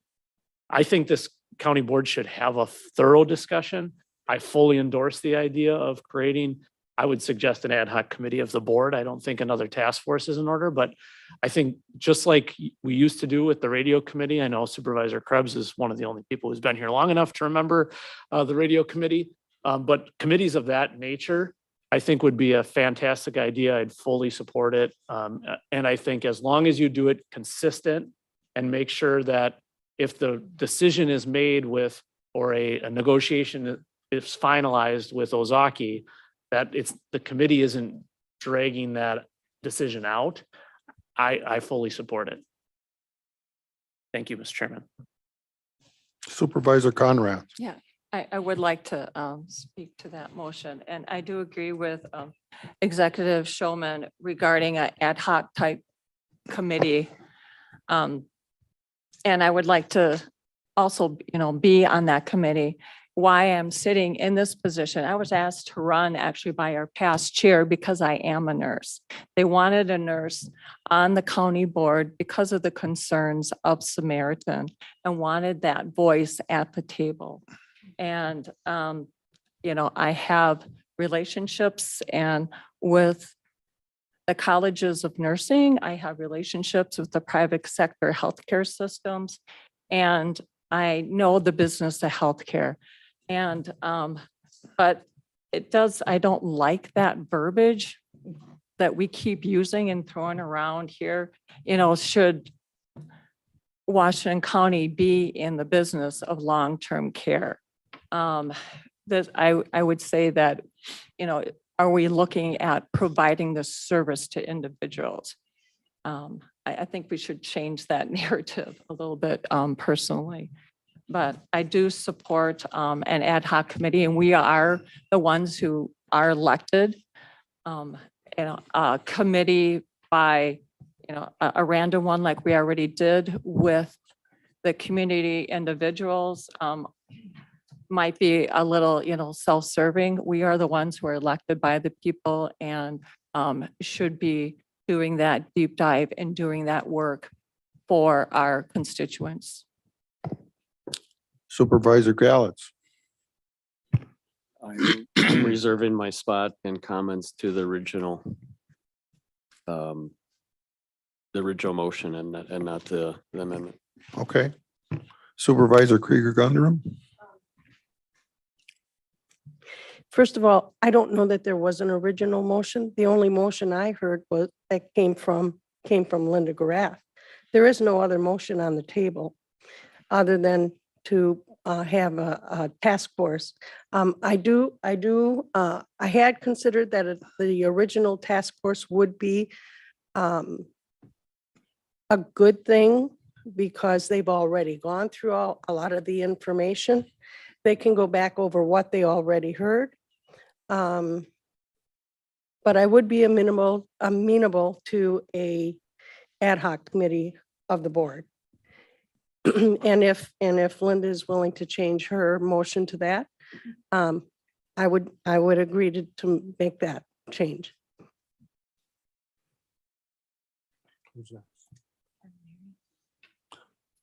I think this county board should have a thorough discussion. I fully endorse the idea of creating, I would suggest, an ad hoc committee of the board. I don't think another task force is in order, but I think just like we used to do with the radio committee, I know Supervisor Krebs is one of the only people who's been here long enough to remember the radio committee. But committees of that nature, I think, would be a fantastic idea. I'd fully support it. And I think as long as you do it consistent and make sure that if the decision is made with, or a negotiation is finalized with Ozaki, that the committee isn't dragging that decision out, I fully support it. Thank you, Mr. Chairman. Supervisor Conrad. Yeah, I would like to speak to that motion, and I do agree with Executive Showman regarding an ad hoc type committee. And I would like to also, be on that committee. why I'm sitting in this position. I was asked to run actually by our past chair because I am a nurse. They wanted a nurse on the county board because of the concerns of Samaritan and wanted that voice at the table. And, I have relationships and with the colleges of nursing, I have relationships with the private sector healthcare systems, and I know the business of healthcare. And, but I don't like that verbiage that we keep using and throwing around here. Should Washington County be in the business of long-term care? That I would say that, are we looking at providing this service to individuals? I think we should change that narrative a little bit personally. But I do support an ad hoc committee, and we are the ones who are elected. A committee by, a random one like we already did with the community individuals might be a little, self-serving. We are the ones who are elected by the people and should be doing that deep dive and doing that work for our constituents. Supervisor Gallitz. I'm reserving my spot and comments to the original motion and not the amendment. Okay. Supervisor Krieger Gundrum. First of all, I don't know that there was an original motion. The only motion I heard was that came from Linda Graff. There is no other motion on the table other than to have a task force. I had considered that the original task force would be a good thing because they've already gone through a lot of the information. They can go back over what they already heard. But I would be amenable to a ad hoc committee of the board. And if Linda is willing to change her motion to that, I would agree to make that change.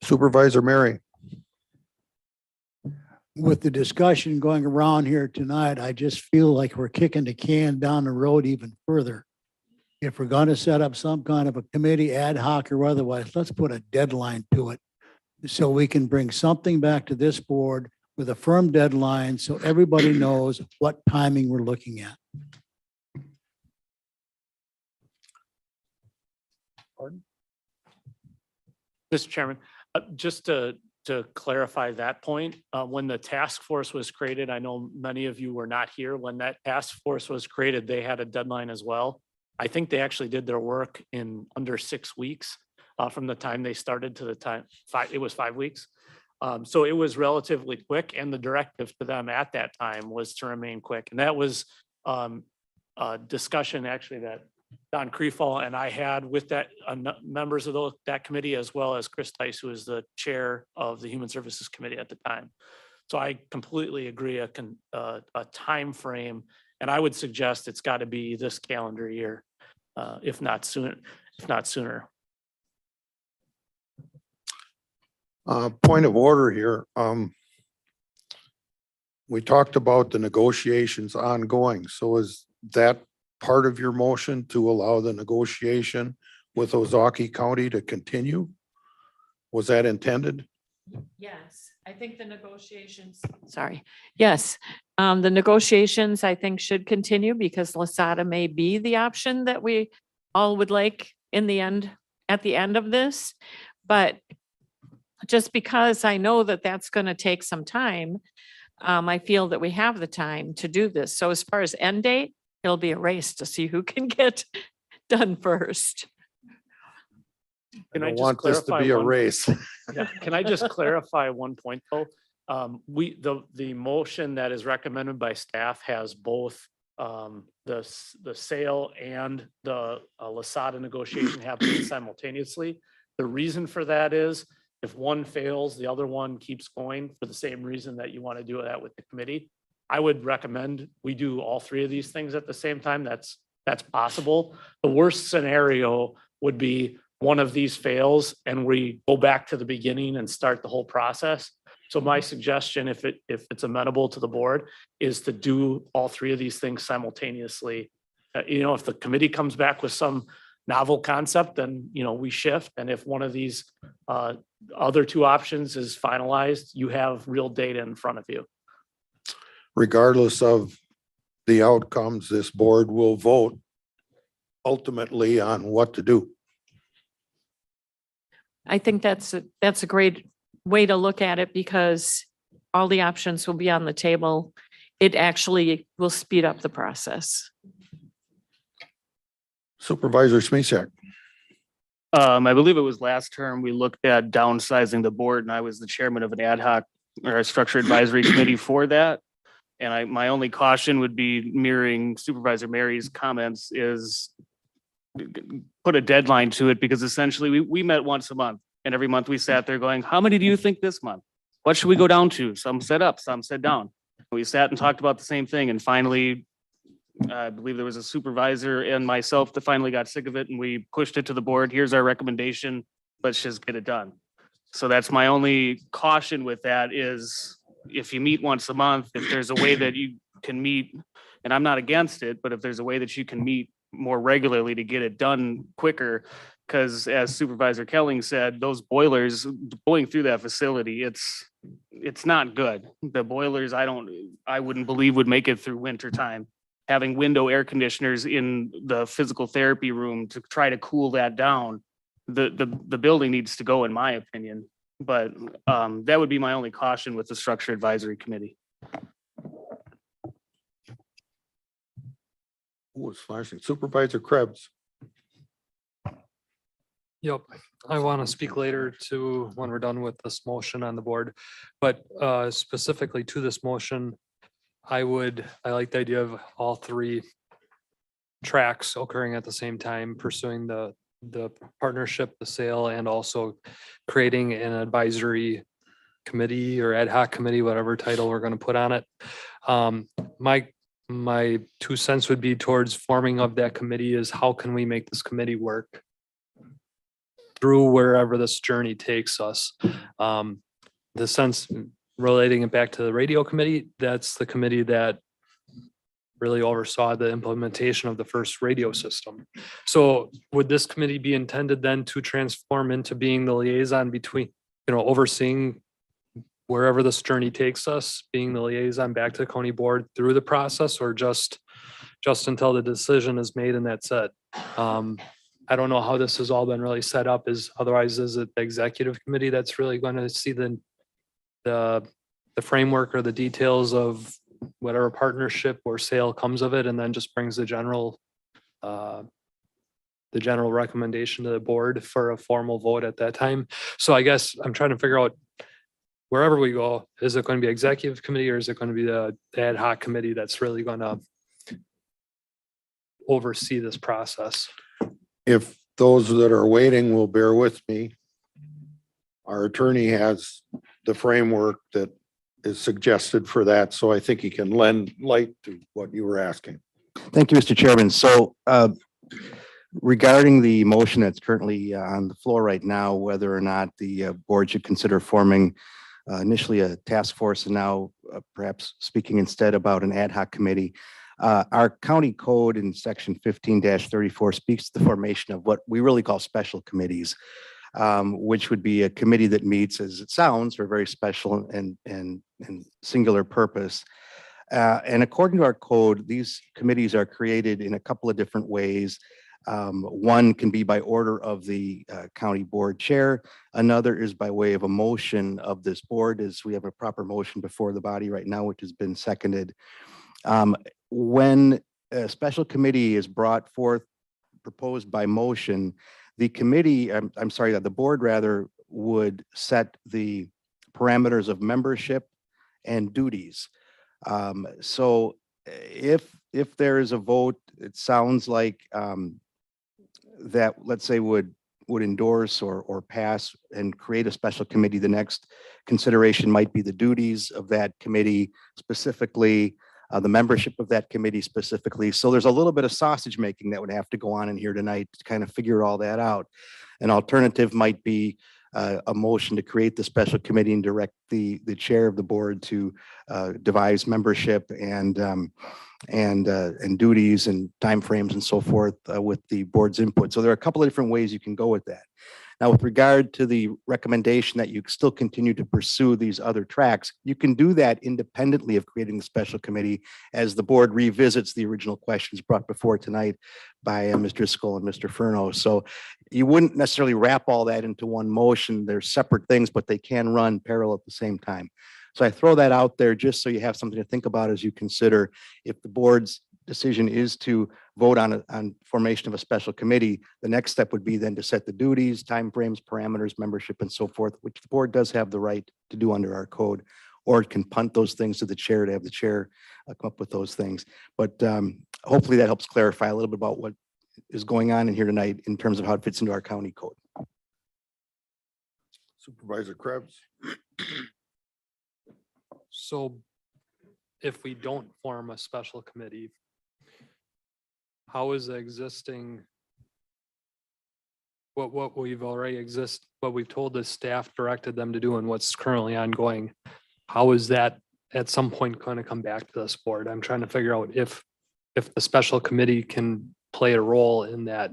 Supervisor Mary. With the discussion going around here tonight, I just feel like we're kicking the can down the road even further. If we're going to set up some kind of a committee, ad hoc or otherwise, let's put a deadline to it so we can bring something back to this board with a firm deadline so everybody knows what timing we're looking at. Mr. Chairman, just to clarify that point, when the task force was created, I know many of you were not here. When that task force was created, they had a deadline as well. I think they actually did their work in under 6 weeks from the time they started to the time, it was 5 weeks. So it was relatively quick, and the directive to them at that time was to remain quick. And that was a discussion actually that Don Creefall and I had with that members of that committee, as well as Chris Tice, who is the chair of the Human Services Committee at the time. So I completely agree a time frame, and I would suggest it's got to be this calendar year, if not sooner. Point of order here. We talked about the negotiations ongoing. So is that part of your motion to allow the negotiation with Ozaukee County to continue? Was that intended? Yes, I think the negotiations, sorry. Yes, the negotiations I think should continue because LaSada may be the option that we all would like in the end, at the end of this. But just because I know that that's going to take some time, I feel that we have the time to do this. So as far as end date, it'll be a race to see who can get done first. Can I I don't just want this to clarify be a one- race. Yeah, can I just clarify one point though? The motion that is recommended by staff has both the sale and the LaSada negotiation happening simultaneously. The reason for that is if one fails, the other one keeps going for the same reason that you want to do that with the committee. I would recommend we do all three of these things at the same time. That's possible. The worst scenario would be one of these fails and we go back to the beginning and start the whole process. So my suggestion, if it's amenable to the board, is to do all three of these things simultaneously. If the committee comes back with some novel concept, then, we shift. And if one of these other two options is finalized, you have real data in front of you. Regardless of the outcomes, this board will vote ultimately on what to do. I think that's a great way to look at it because all the options will be on the table. It actually will speed up the process. Supervisor Smisak. I believe it was last term, we looked at downsizing the board and I was the chairman of an ad hoc or a structured advisory committee for that. And my only caution would be mirroring Supervisor Mary's comments is put a deadline to it because essentially we met once a month and every month we sat there going, how many do you think this month? What should we go down to? Some said up, some said down. We sat and talked about the same thing and finally, I believe there was a supervisor and myself that finally got sick of it and we pushed it to the board. Here's our recommendation. Let's just get it done. So that's my only caution with that is if you meet once a month, if there's a way that you can meet, and I'm not against it, but if there's a way that you can meet more regularly to get it done quicker, because as Supervisor Kelling said, those boilers going through that facility, it's not good. The boilers, I wouldn't believe would make it through winter time. Having window air conditioners in the physical therapy room to try to cool that down, the building needs to go, in my opinion. But that would be my only caution with the structure advisory committee. Who was flashing? Supervisor Krebs. Yep, I want to speak later to when we're done with this motion on the board, but specifically to this motion, I like the idea of all three tracks occurring at the same time, pursuing the partnership, the sale, and also creating an advisory committee or ad hoc committee, whatever title we're going to put on it. My 2 cents would be towards forming of that committee is how can we make this committee work through wherever this journey takes us. The sense relating it back to the radio committee, that's the committee that really oversaw the implementation of the first radio system. So would this committee be intended then to transform into being the liaison between, overseeing wherever this journey takes us, being the liaison back to the county board through the process, or just until the decision is made and that's it? I don't know how this has all been really set up. Otherwise, is it the executive committee that's really going to see the framework or the details of whatever partnership or sale comes of it, and then just brings the general recommendation to the board for a formal vote at that time? So I guess I'm trying to figure out, wherever we go, is it going to be executive committee or is it going to be the ad hoc committee that's really going to oversee this process? If those that are waiting will bear with me, our attorney has the framework that is suggested for that, so I think he can lend light to what you were asking. Thank you, Mr. Chairman. So regarding the motion that's currently on the floor right now, whether or not the board should consider forming initially a task force and now perhaps speaking instead about an ad hoc committee, our county code in section 15-34 speaks to the formation of what we really call special committees, which would be a committee that meets, as it sounds, for a very special and singular purpose. And according to our code, these committees are created in a couple of different ways. One can be by order of the county board chair. Another is by way of a motion of this board, as we have a proper motion before the body right now, which has been seconded. When a special committee is brought forth, proposed by motion, the committee, the board rather, would set the parameters of membership and duties. So if there is a vote, it sounds like that, let's say, would would endorse or pass and create a special committee, the next consideration might be the duties of that committee specifically, the membership of that committee specifically. So there's a little bit of sausage making that would have to go on in here tonight to kind of figure all that out. An alternative might be a motion to create the special committee and direct the chair of the board to devise membership and duties and timeframes and so forth with the board's input. So there are a couple of different ways you can go with that. Now, with regard to the recommendation that you still continue to pursue these other tracks, you can do that independently of creating the special committee as the board revisits the original questions brought before tonight by Mr. Driscoll and Mr. Furno. So you wouldn't necessarily wrap all that into one motion. They're separate things, but they can run parallel at the same time. So I throw that out there just so you have something to think about as you consider if the board's decision is to vote on formation of a special committee. The next step would be then to set the duties, timeframes, parameters, membership, and so forth, which the board does have the right to do under our code, or it can punt those things to the chair to have the chair come up with those things. But hopefully that helps clarify a little bit about what is going on in here tonight in terms of how it fits into our county code. Supervisor Krebs. So if we don't form a special committee, how is the existing, what we've already what we've told the staff directed them to do and what's currently ongoing, how is that at some point going to come back to this board? I'm trying to figure out if the special committee can play a role in that,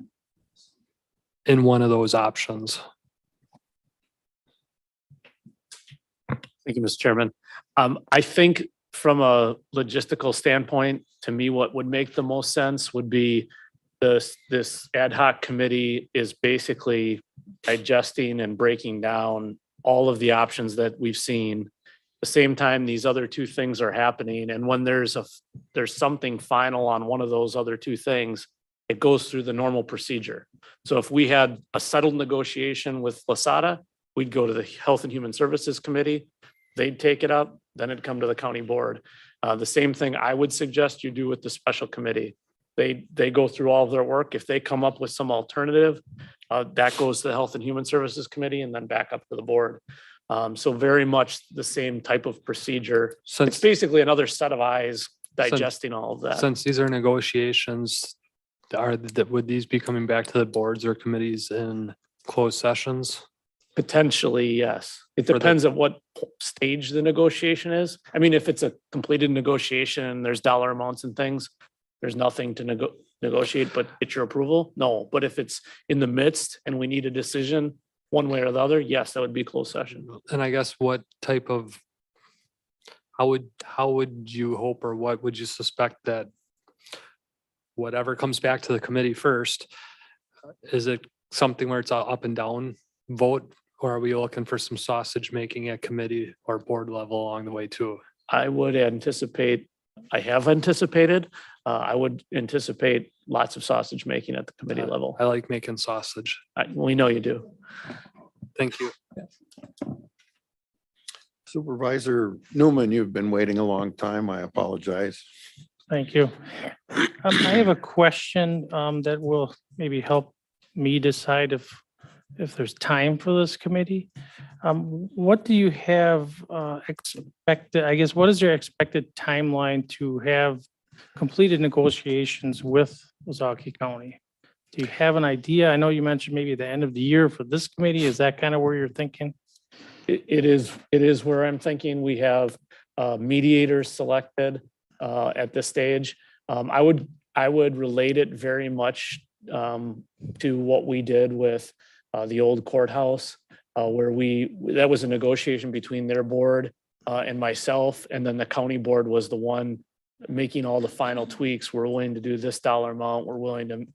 in one of those options. Thank you, Mr. Chairman. I think from a logistical standpoint, to me, what would make the most sense would be this ad hoc committee is basically digesting and breaking down all of the options that we've seen. At the same time, these other two things are happening. And when there's something final on one of those other two things, it goes through the normal procedure. So if we had a settled negotiation with LaSada, we'd go to the Health and Human Services Committee. They'd take it up, then it'd come to the county board. The same thing I would suggest you do with the special committee. They go through all of their work. If they come up with some alternative, that goes to the Health and Human Services Committee and then back up to the board. So very much the same type of procedure. It's basically another set of eyes digesting all of that. Since these are negotiations, would these be coming back to the boards or committees in closed sessions? Potentially, yes. It For the- depends on what stage the negotiation is. I mean, if it's a completed negotiation and there's dollar amounts and things, there's nothing to negotiate but get your approval. No, but if it's in the midst and we need a decision one way or the other, yes, that would be closed session. And I guess what type of, how would you hope, or what would you suspect that whatever comes back to the committee first, is it something where it's a up and down vote? Or are we looking for some sausage making at committee or board level along the way too? I would anticipate, I have anticipated, I would anticipate lots of sausage making at the committee level. I like making sausage. We know you do. Thank you. Supervisor Newman, you've been waiting a long time. I apologize. Thank you. I have a question that will maybe help me decide if there's time for this committee. What do you have expected, I guess, what is your expected timeline to have completed negotiations with Ozaukee County? Do you have an idea? I know you mentioned maybe the end of the year for this committee. Is that kind of where you're thinking? It is where I'm thinking. We have mediators selected at this stage. I would relate it very much to what we did with the old courthouse, where that was a negotiation between their board and myself, and then the county board was the one making all the final tweaks. We're willing to do this dollar amount. We're willing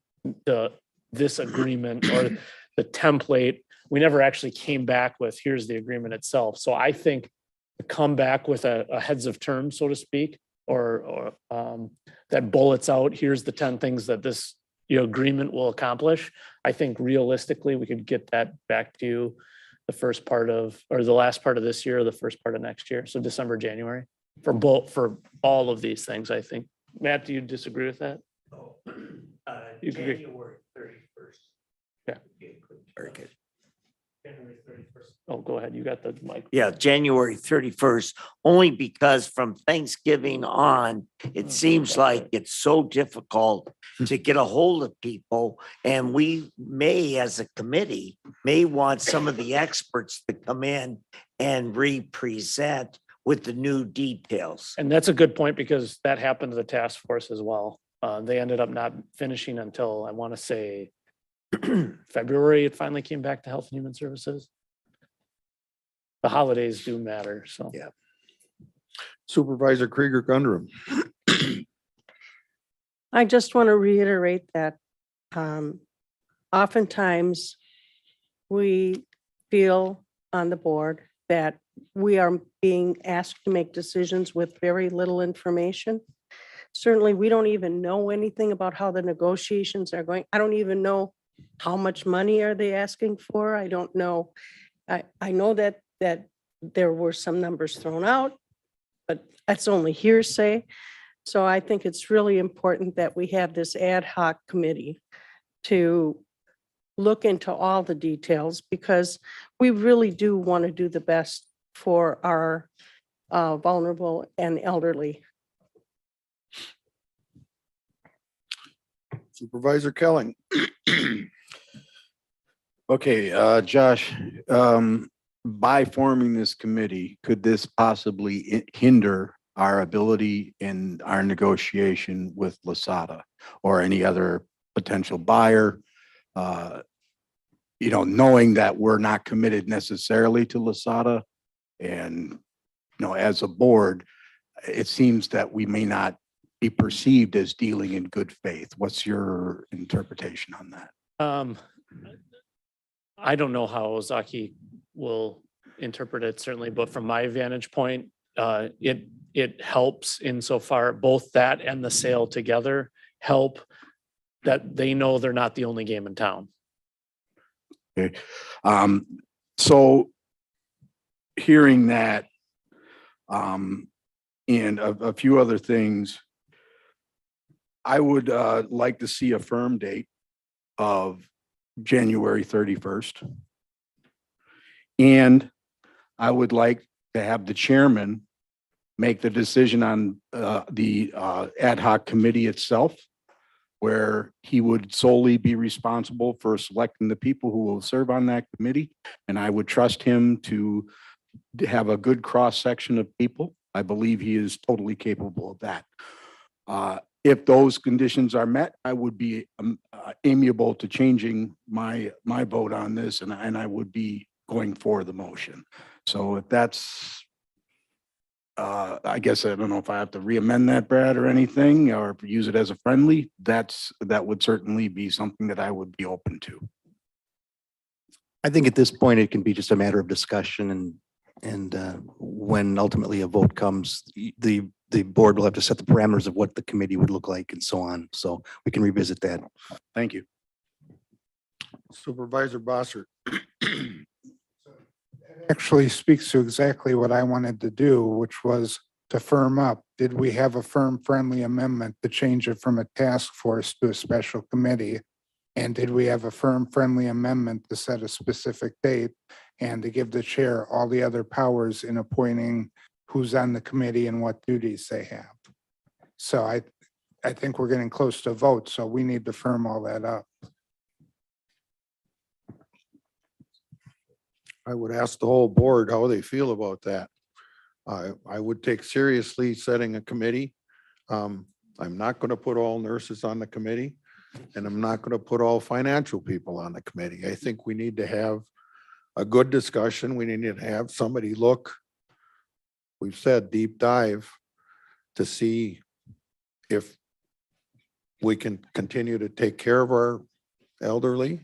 to this agreement or the template. We never actually came back with, here's the agreement itself. So I think to come back with a heads of terms, so to speak, or that bullets out, here's the 10 things that this agreement will accomplish. I think realistically, we could get that back to you the first part of, or the last part of this year, or the first part of next year. So December, January for all of these things, I think. Matt, do you disagree with that? January 31st. Yeah. Very good. Oh, go ahead. You got the mic. Yeah, January 31st, only because from Thanksgiving on, it seems like it's so difficult to get a hold of people. And we may, as a committee, may want some of the experts to come in and represent with the new details. And that's a good point because that happened to the task force as well. They ended up not finishing until, I want to say, February. It finally came back to Health and Human Services. The holidays do matter, so. Yeah. Supervisor Krieger Gundrum. I just want to reiterate that oftentimes we feel on the board that we are being asked to make decisions with very little information. Certainly, we don't even know anything about how the negotiations are going. I don't even know how much money are they asking for. I don't know. I know that there were some numbers thrown out, but that's only hearsay. So I think it's really important that we have this ad hoc committee to look into all the details because we really do want to do the best for our vulnerable and elderly. Supervisor Kelling. Okay, Josh, by forming this committee, could this possibly hinder our ability in our negotiation with LaSada or any other potential buyer? You know, knowing that we're not committed necessarily to LaSada and, you know, as a board, it seems that we may not be perceived as dealing in good faith. What's your interpretation on that? I don't know how Ozaki will interpret it certainly, but from my vantage point, it helps insofar both that and the sale together help that they know they're not the only game in town. Okay. So hearing that, and a few other things, I would like to see a firm date of January 31st. And I would like to have the chairman make the decision on the ad hoc committee itself, where he would solely be responsible for selecting the people who will serve on that committee. And I would trust him to have a good cross-section of people. I believe he is totally capable of that. If those conditions are met, I would be amiable to changing my vote on this, and I would be going for the motion. So if that's, I guess I don't know if I have to re-amend that, Brad, or anything, or use it as a friendly. That would certainly be something that I would be open to. I think at this point, it can be just a matter of discussion and when ultimately a vote comes, the board will have to set the parameters of what the committee would look like and so on. So we can revisit that. Thank you. Supervisor Bossert. Actually speaks to exactly what I wanted to do, which was to firm up. Did we have a firm friendly amendment to change it from a task force to a special committee? And did we have a firm friendly amendment to set a specific date and to give the chair all the other powers in appointing who's on the committee and what duties they have? So I think we're getting close to a vote, so we need to firm all that up. I would ask the whole board how they feel about that. I would take seriously setting a committee. I'm not going to put all nurses on the committee, and I'm not going to put all financial people on the committee. I think we need to have a good discussion. We need to have somebody look, we've said deep dive, to see if we can continue to take care of our elderly,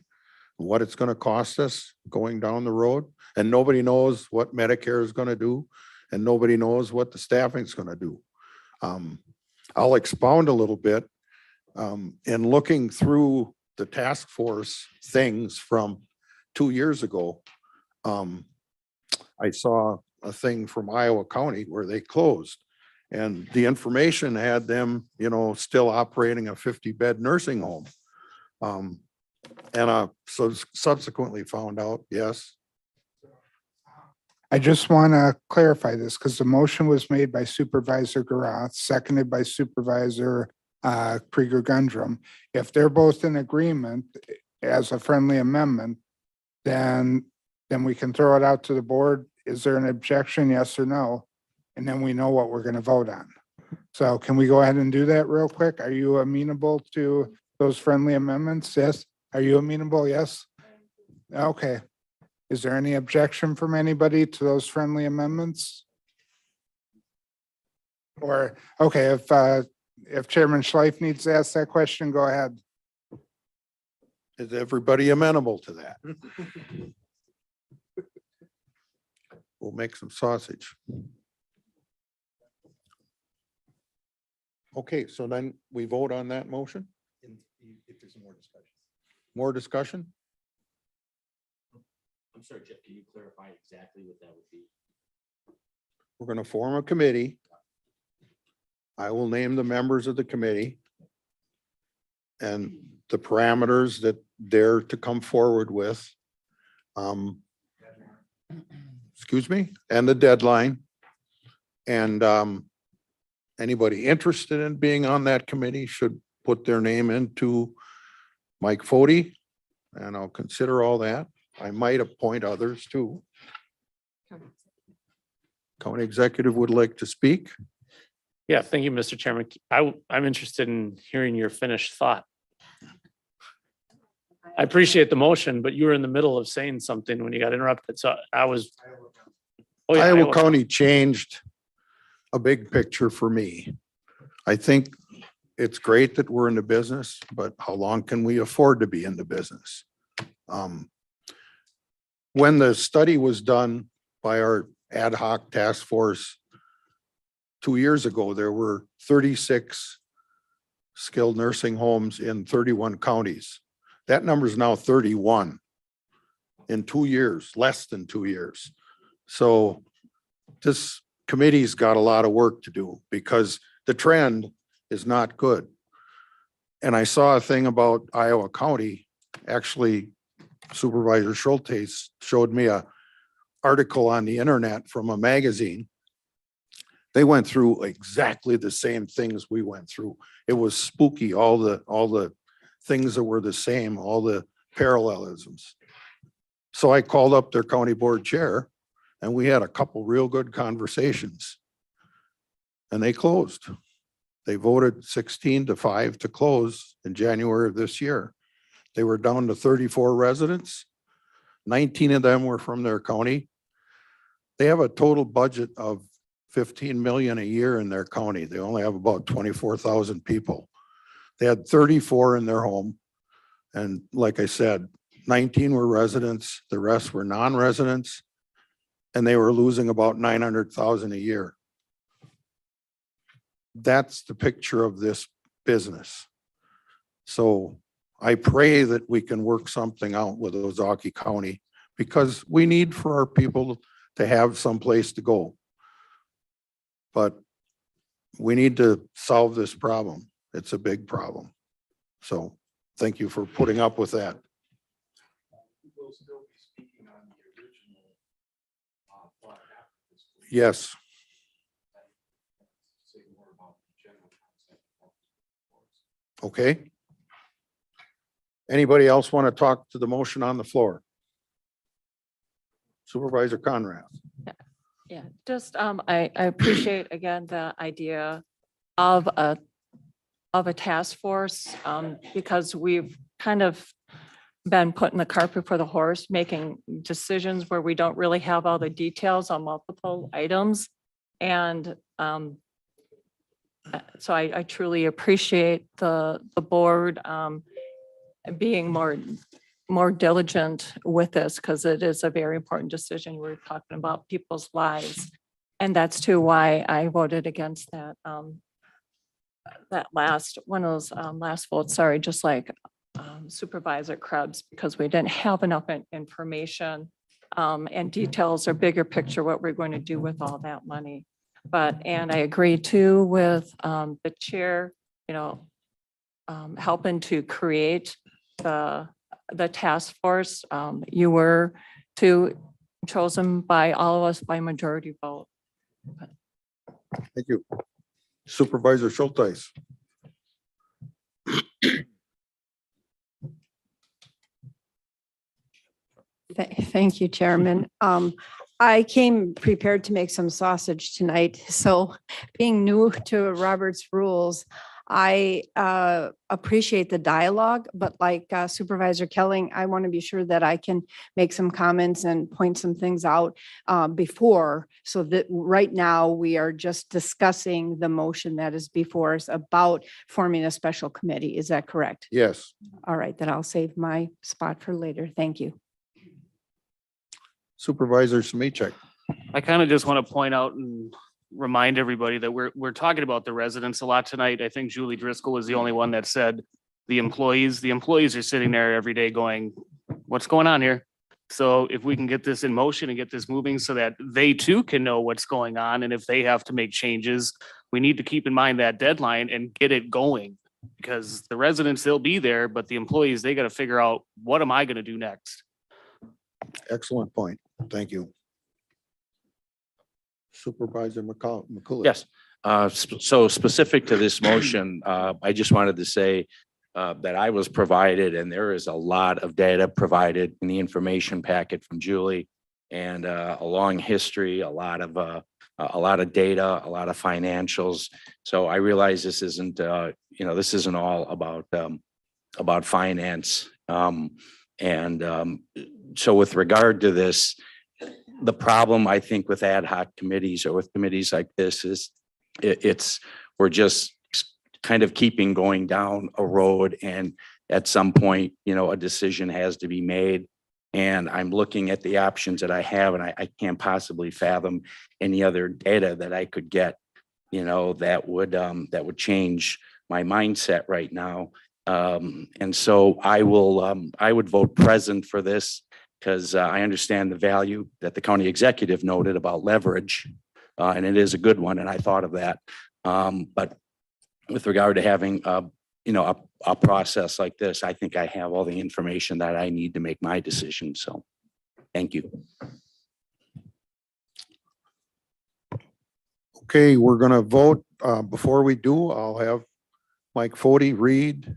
what it's going to cost us going down the road. And nobody knows what Medicare is going to do, and nobody knows what the staffing is going to do. I'll expound a little bit. In looking through the task force things from 2 years ago, I saw a thing from Iowa County where they closed, and the information had them, you know, still operating a 50-bed nursing home. And so subsequently found out, yes. I just want to clarify this because the motion was made by Supervisor Garoth, seconded by Supervisor Krieger Gundrum. If they're both in agreement as a friendly amendment, then we can throw it out to the board. Is there an objection? Yes or no? And then we know what we're going to vote on. So can we go ahead and do that real quick? Are you amenable to those friendly amendments? Yes. Are you amenable? Yes. Okay. Is there any objection from anybody to those friendly amendments? Or, okay, if Chairman Schleif needs to ask that question, go ahead. Is everybody amenable to that? We'll make some sausage. Okay, so then we vote on that motion? If there's more discussion. More discussion? I'm sorry, Jeff, can you clarify exactly what that would be? We're going to form a committee. I will name the members of the committee and the parameters that they're to come forward with. Excuse me, and the deadline. And anybody interested in being on that committee should put their name into Mike Fody, and I'll consider all that. I might appoint others too. County executive would like to speak. Yeah, thank you, Mr. Chairman. I'm interested in hearing your finished thought. I appreciate the motion, but you were in the middle of saying something when you got interrupted, so I was. Oh, yeah, Iowa County changed a big picture for me. I think it's great that we're in the business, but how long can we afford to be in the business? When the study was done by our ad hoc task force 2 years ago, there were 36 skilled nursing homes in 31 counties. That number is now 31 in 2 years, less than 2 years. So this committee's got a lot of work to do because the trend is not good. And I saw a thing about Iowa County. Actually, Supervisor Schultes showed me a article on the internet from a magazine. They went through exactly the same things we went through. It was spooky, all the things that were the same, all the parallelisms. So I called up their county board chair and we had a couple real good conversations. And they closed. They voted 16-5 to close in January of this year. They were down to 34 residents. 19 of them were from their county. They have a total budget of 15 million a year in their county. They only have about 24,000 people. They had 34 in their home. And like I said, 19 were residents, the rest were non-residents, and they were losing about 900,000 a year. That's the picture of this business. So I pray that we can work something out with Ozaukee County because we need for our people to have some place to go. But we need to solve this problem. It's a big problem. So thank you for putting up with that. Yes. Okay. Anybody else want to talk to the motion on the floor? Supervisor Conrad. Yeah, just, I appreciate again, the idea of a task force, because we've kind of been putting the cart before the horse, making decisions where we don't really have all the details on multiple items. And, so I truly appreciate the board, being more diligent with this because it is a very important decision. We're talking about people's lives. And that's too why I voted against that, that last, one of those last votes, sorry, just like Supervisor Krebs, because we didn't have enough information and details or bigger picture what we're going to do with all that money. But, and I agree too with the chair, you know, helping to create the the task force. You were chosen by all of us by majority vote. Thank you. Supervisor Schultheis. Thank you, Chairman. I came prepared to make some sausage tonight, so being new to Robert's rules, I appreciate the dialogue, but like Supervisor Kelling, I want to be sure that I can make some comments and point some things out before, so that right now we are just discussing the motion that is before us about forming a special committee. Is that correct? Yes. All right, then I'll save my spot for later. Thank you. Supervisor Semichek. I kind of just want to point out and remind everybody that we're talking about the residents a lot tonight. I think Julie Driscoll was the only one that said the employees are sitting there every day going, what's going on here? So if we can get this in motion and get this moving so that they too can know what's going on, and if they have to make changes, we need to keep in mind that deadline and get it going. Because the residents, they'll be there, but the employees, they got to figure out, what am I going to do next? Excellent point. Thank you. Supervisor McCullough. Yes, so specific to this motion, I just wanted to say that I was provided, and there is a lot of data provided in the information packet from Julie, and a long history, a lot of data, a lot of financials. So I realize this isn't, this isn't all about finance. So with regard to this, the problem, I think, with ad hoc committees or with committees like this is we're just kind of keeping going down a road, and at some point, a decision has to be made. And I'm looking at the options that I have, and I can't possibly fathom any other data that I could get, that would change my mindset right now. And so I would vote present for this, because I understand the value that the county executive noted about leverage, and it is a good one, and I thought of that. But with regard to having a process like this, I think I have all the information that I need to make my decision. So, thank you. Okay, we're going to vote. Before we do, I'll have Mike Fody read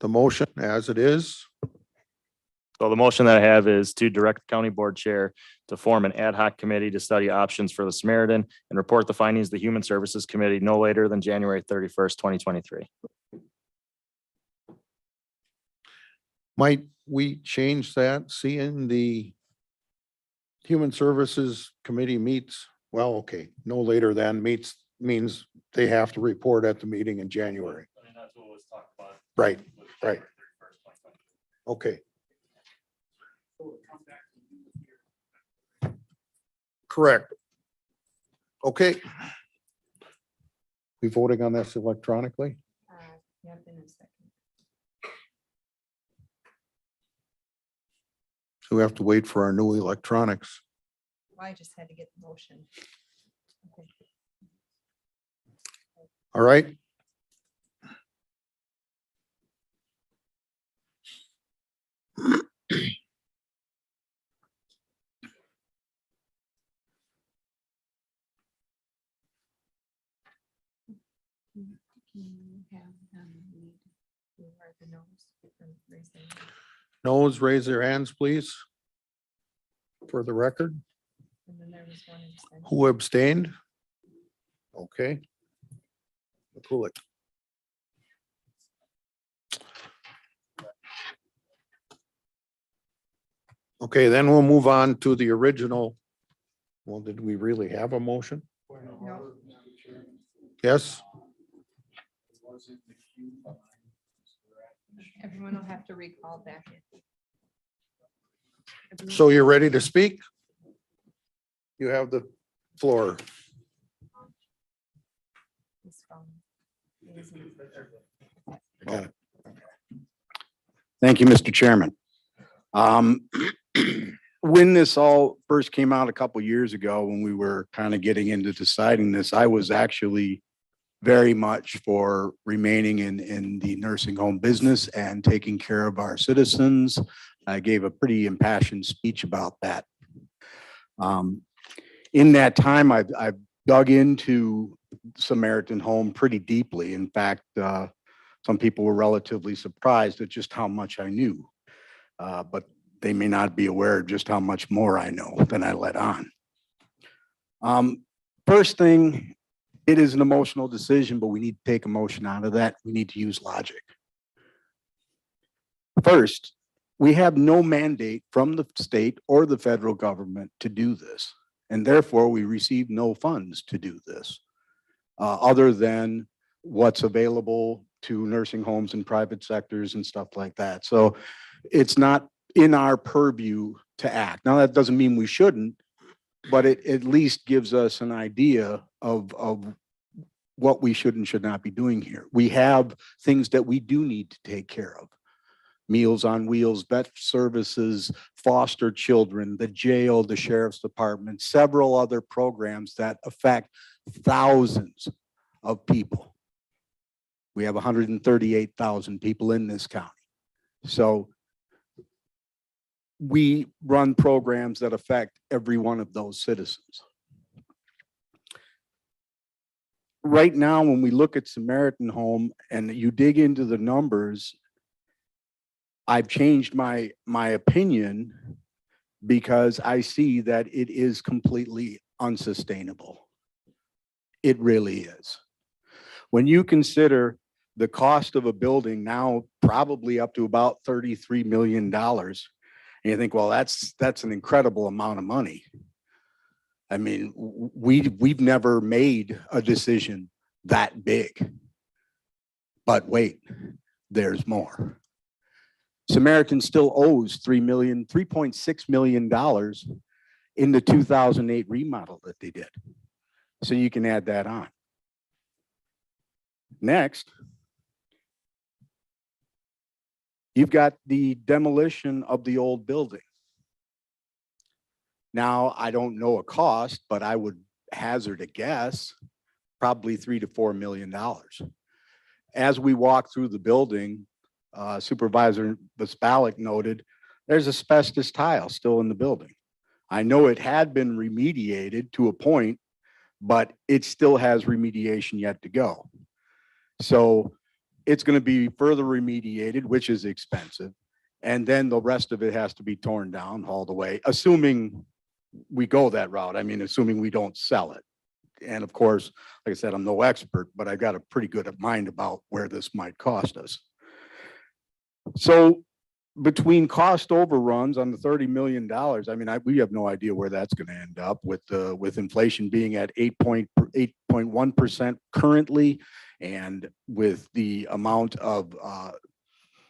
the motion as it is. So the motion that I have is to direct the county board chair to form an ad hoc committee to study options for the Samaritan and report the findings to the Human Services Committee no later than January 31st, 2023. Might we change that? Seeing the Human Services Committee meets, well, okay, no later than meets means they have to report at the meeting in January. That's what was talked about. Right, right. Okay. Correct. Okay. We voting on this electronically? Yep, in a second. So we have to wait for our new electronics. Well, I just had to get the motion. Okay. All right. Noes, raise their hands, please. For the record. And then there was one abstention. Who abstained? Okay. McCullough. Okay, then we'll move on to the original. Well, did we really have a motion? No. Yes? Everyone will have to recall back in. So you're ready to speak? You have the floor. This phone is- Got it. Thank you, Mr. Chairman. When this all first came out a couple years ago, when we were kind of getting into deciding this, I was actually very much for remaining in the nursing home business and taking care of our citizens. I gave a pretty impassioned speech about that. In that time, I've dug into Samaritan Home pretty deeply. In fact, some people were relatively surprised at just how much I knew. But they may not be aware of just how much more I know than I let on. First thing, it is an emotional decision, but we need to take emotion out of that. We need to use logic. First, we have no mandate from the state or the federal government to do this. And therefore, we receive no funds to do this, other than what's available to nursing homes and private sectors and stuff like that. So it's not in our purview to act. Now, that doesn't mean we shouldn't, but it at least gives us an idea of what we should and should not be doing here. We have things that we do need to take care of. Meals on Wheels, vet services, foster children, the jail, the sheriff's department, several other programs that affect thousands of people. We have 138,000 people in this county. So we run programs that affect every one of those citizens. Right now, when we look at Samaritan Home and you dig into the numbers, I've changed my opinion because I see that it is completely unsustainable. It really is. When you consider the cost of a building now probably up to about $33 million, and you think, well, that's an incredible amount of money. I mean, we've never made a decision that big. But wait, there's more. Samaritan still owes $3.6 million in the 2008 remodel that they did. So you can add that on. Next, you've got the demolition of the old building. Now, I don't know a cost, but I would hazard a guess, probably $3 to $4 million. As we walk through the building, Supervisor Vaspalik noted, there's asbestos tile still in the building. I know it had been remediated to a point, but it still has remediation yet to go. So it's going to be further remediated, which is expensive. And then the rest of it has to be torn down, hauled away, assuming we go that route. I mean, assuming we don't sell it. And of course, like I said, I'm no expert, but I've got a pretty good mind about where this might cost us. So between cost overruns on the $30 million, I mean, we have no idea where that's going to end up with inflation being at 8.1% currently, and with the amount of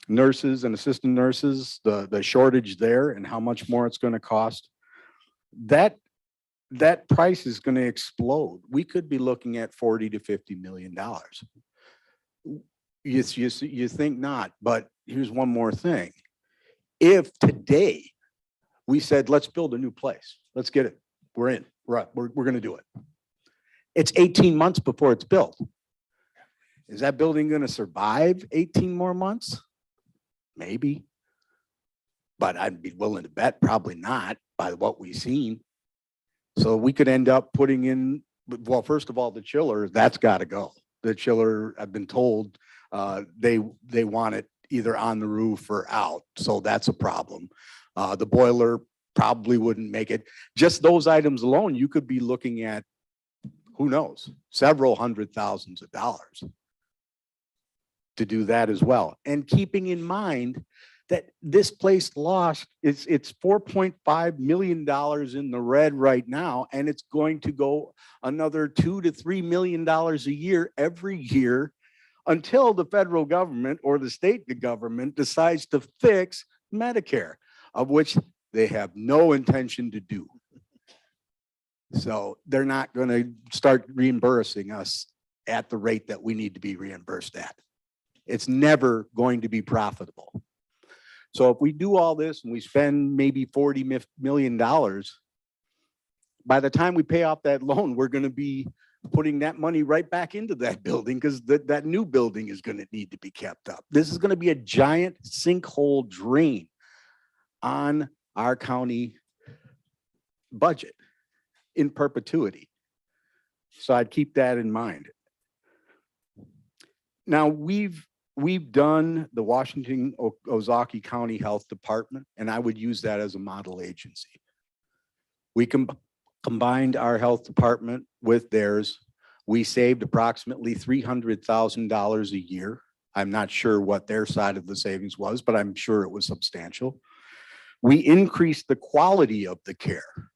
nurses and assistant nurses, the shortage there and how much more it's going to cost. That price is going to explode. We could be looking at $40 to $50 million. You think not, but here's one more thing. If today we said, let's build a new place, let's get it, we're in, we're going to do it. It's 18 months before it's built. Is that building going to survive 18 more months? Maybe. But I'd be willing to bet probably not by what we've seen. So we could end up putting in, well, first of all, the chiller, that's got to go. The chiller, I've been told, they want it either on the roof or out. So that's a problem. The boiler probably wouldn't make it. Just those items alone, you could be looking at, who knows, several hundred thousands of dollars to do that as well. And keeping in mind that this place lost, it's $4.5 million in the red right now, and it's going to go another $2 to $3 million a year every year until the federal government or the state government decides to fix Medicare, of which they have no intention to do. So they're not going to start reimbursing us at the rate that we need to be reimbursed at. It's never going to be profitable. So if we do all this and we spend maybe $40 million, by the time we pay off that loan, we're going to be putting that money right back into that building because that new building is going to need to be kept up. This is going to be a giant sinkhole drain on our county budget in perpetuity. So I'd keep that in mind. Now, we've done the Washington Ozaukee County Health Department, and I would use that as a model agency. We combined our health department with theirs. We saved approximately $300,000 a year. I'm not sure what their side of the savings was, but I'm sure it was substantial. We increased the quality of the care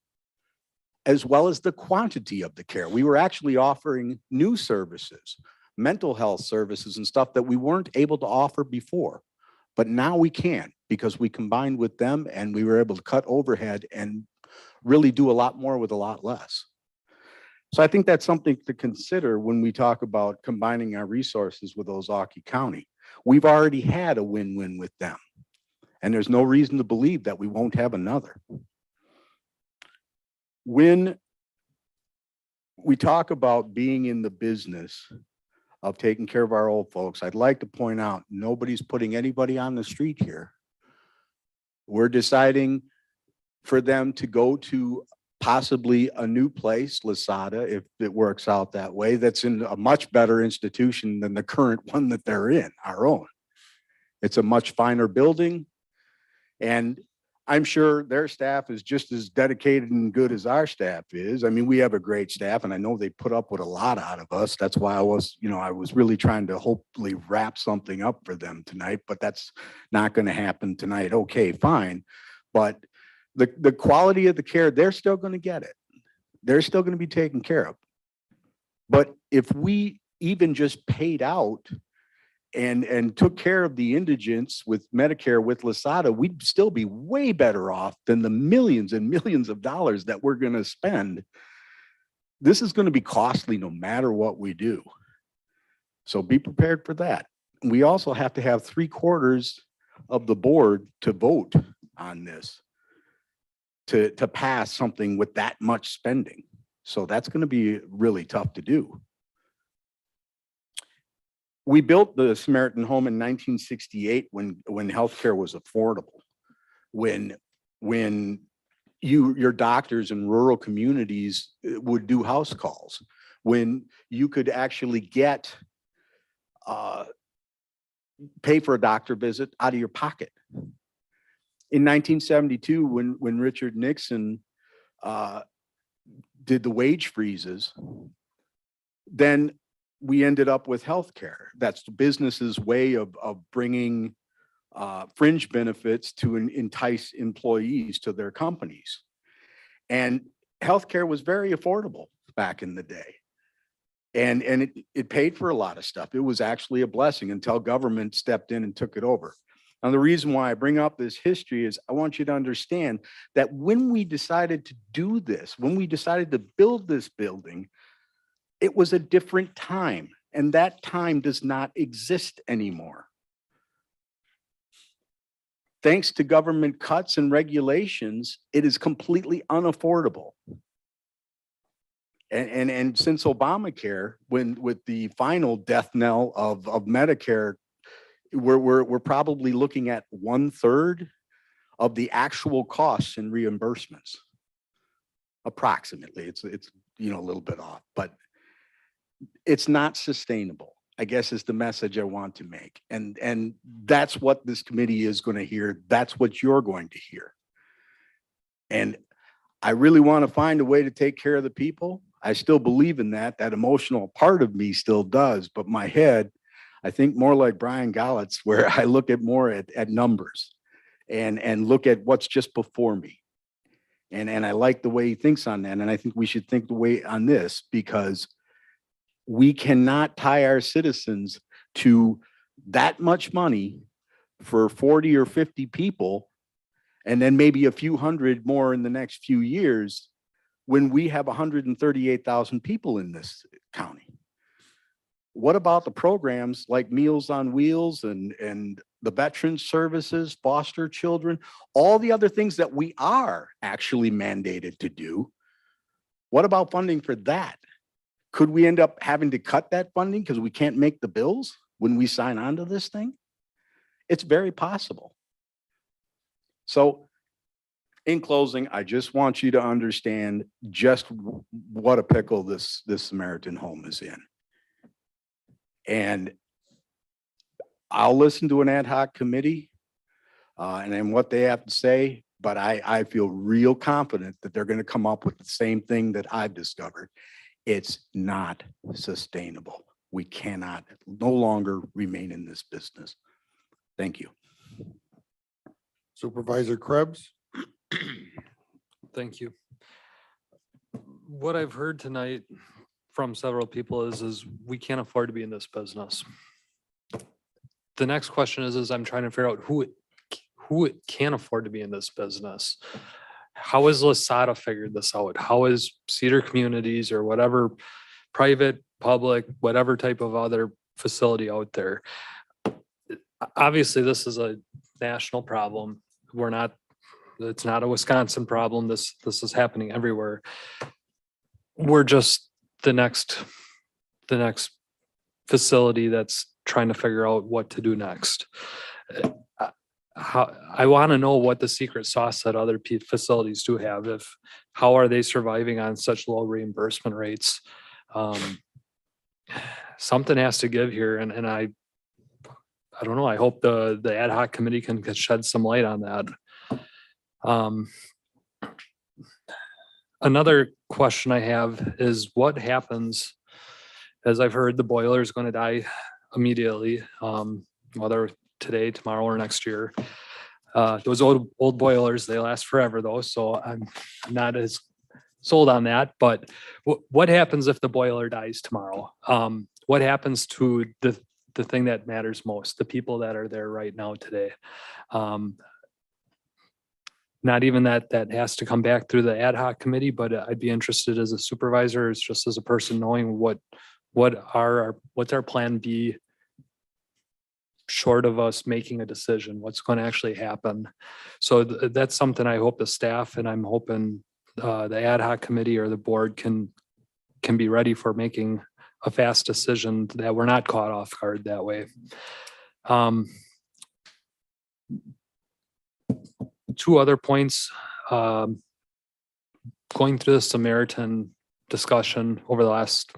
as well as the quantity of the care. We were actually offering new services, mental health services and stuff that we weren't able to offer before. But now we can because we combined with them and we were able to cut overhead and really do a lot more with a lot less. So I think that's something to consider when we talk about combining our resources with Ozaukee County. We've already had a win-win with them, and there's no reason to believe that we won't have another. When we talk about being in the business of taking care of our old folks, I'd like to point out, nobody's putting anybody on the street here. We're deciding for them to go to possibly a new place, Lasada, if it works out that way, that's in a much better institution than the current one that they're in, our own. It's a much finer building. And I'm sure their staff is just as dedicated and good as our staff is. I mean, we have a great staff and I know they put up with a lot out of us. That's why I was really trying to hopefully wrap something up for them tonight, but that's not going to happen tonight. Okay, fine. But the quality of the care, they're still going to get it. They're still going to be taken care of. But if we even just paid out and took care of the indigents with Medicare, with Lasada, we'd still be way better off than the millions and millions of dollars that we're going to spend. This is going to be costly no matter what we do. So be prepared for that. We also have to have 3/4 of the board to vote on this to pass something with that much spending. So that's going to be really tough to do. We built the Samaritan Home in 1968 when healthcare was affordable, when your doctors in rural communities would do house calls, when you could actually get pay for a doctor visit out of your pocket. In 1972, when Richard Nixon did the wage freezes, then we ended up with healthcare. That's the business's way of bringing fringe benefits to entice employees to their companies. And healthcare was very affordable back in the day. And it paid for a lot of stuff. It was actually a blessing until government stepped in and took it over. Now, the reason why I bring up this history is I want you to understand that when we decided to do this, when we decided to build this building, it was a different time, and that time does not exist anymore. Thanks to government cuts and regulations, it is completely unaffordable. And since Obamacare, with the final death knell of Medicare, we're probably looking at 1/3 of the actual costs and reimbursements. Approximately, it's a little bit off, but it's not sustainable, I guess, is the message I want to make. And that's what this committee is going to hear. That's what you're going to hear. And I really want to find a way to take care of the people. I still believe in that. That emotional part of me still does, but my head, I think more like Brian Gallitz, where I look at more at numbers and look at what's just before me. And I like the way he thinks on that. And I think we should think the way on this, because we cannot tie our citizens to that much money for 40 or 50 people, and then maybe a few hundred more in the next few years when we have 138,000 people in this county. What about the programs like Meals on Wheels and the Veterans Services, foster children, all the other things that we are actually mandated to do? What about funding for that? Could we end up having to cut that funding because we can't make the bills when we sign on to this thing? It's very possible. So in closing, I just want you to understand just what a pickle this Samaritan home is in. And I'll listen to an ad hoc committee and then what they have to say, but I feel real confident that they're going to come up with the same thing that I've discovered. It's not sustainable. We cannot no longer remain in this business. Thank you. Supervisor Krebs? Thank you. What I've heard tonight from several people is we can't afford to be in this business. The next question is I'm trying to figure out who can afford to be in this business. How has Lasada figured this out? How is Cedar Communities or whatever private, public, whatever type of other facility out there? Obviously, this is a national problem. It's not a Wisconsin problem. This is happening everywhere. We're just the next facility that's trying to figure out what to do next. I want to know what the secret sauce that other facilities do have. How are they surviving on such low reimbursement rates? Something has to give here, and I don't know. I hope the ad hoc committee can shed some light on that. Another question I have is what happens, as I've heard, the boiler is going to die immediately, whether today, tomorrow, or next year. Those old boilers, they last forever though, so I'm not as sold on that. But what happens if the boiler dies tomorrow? What happens to the thing that matters most, the people that are there right now today? Not even that has to come back through the ad hoc committee, but I'd be interested as a supervisor, as just as a person, knowing what's our plan B short of us making a decision, what's going to actually happen. So that's something I hope the staff, and I'm hoping the ad hoc committee or the board can be ready for making a fast decision, that we're not caught off guard that way. Two other points, going through the Samaritan discussion over the last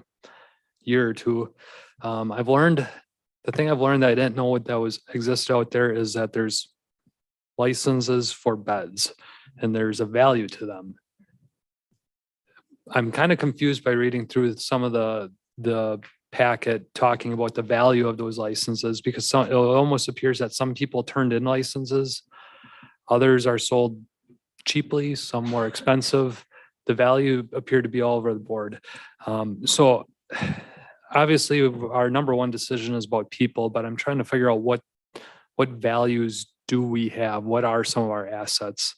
year or two, the thing I've learned that I didn't know that existed out there is that there's licenses for beds and there's a value to them. I'm kind of confused by reading through some of the packet talking about the value of those licenses, because it almost appears that some people turned in licenses. Others are sold cheaply, some more expensive. The value appeared to be all over the board. So obviously our number one decision is about people, but I'm trying to figure out what values do we have? What are some of our assets?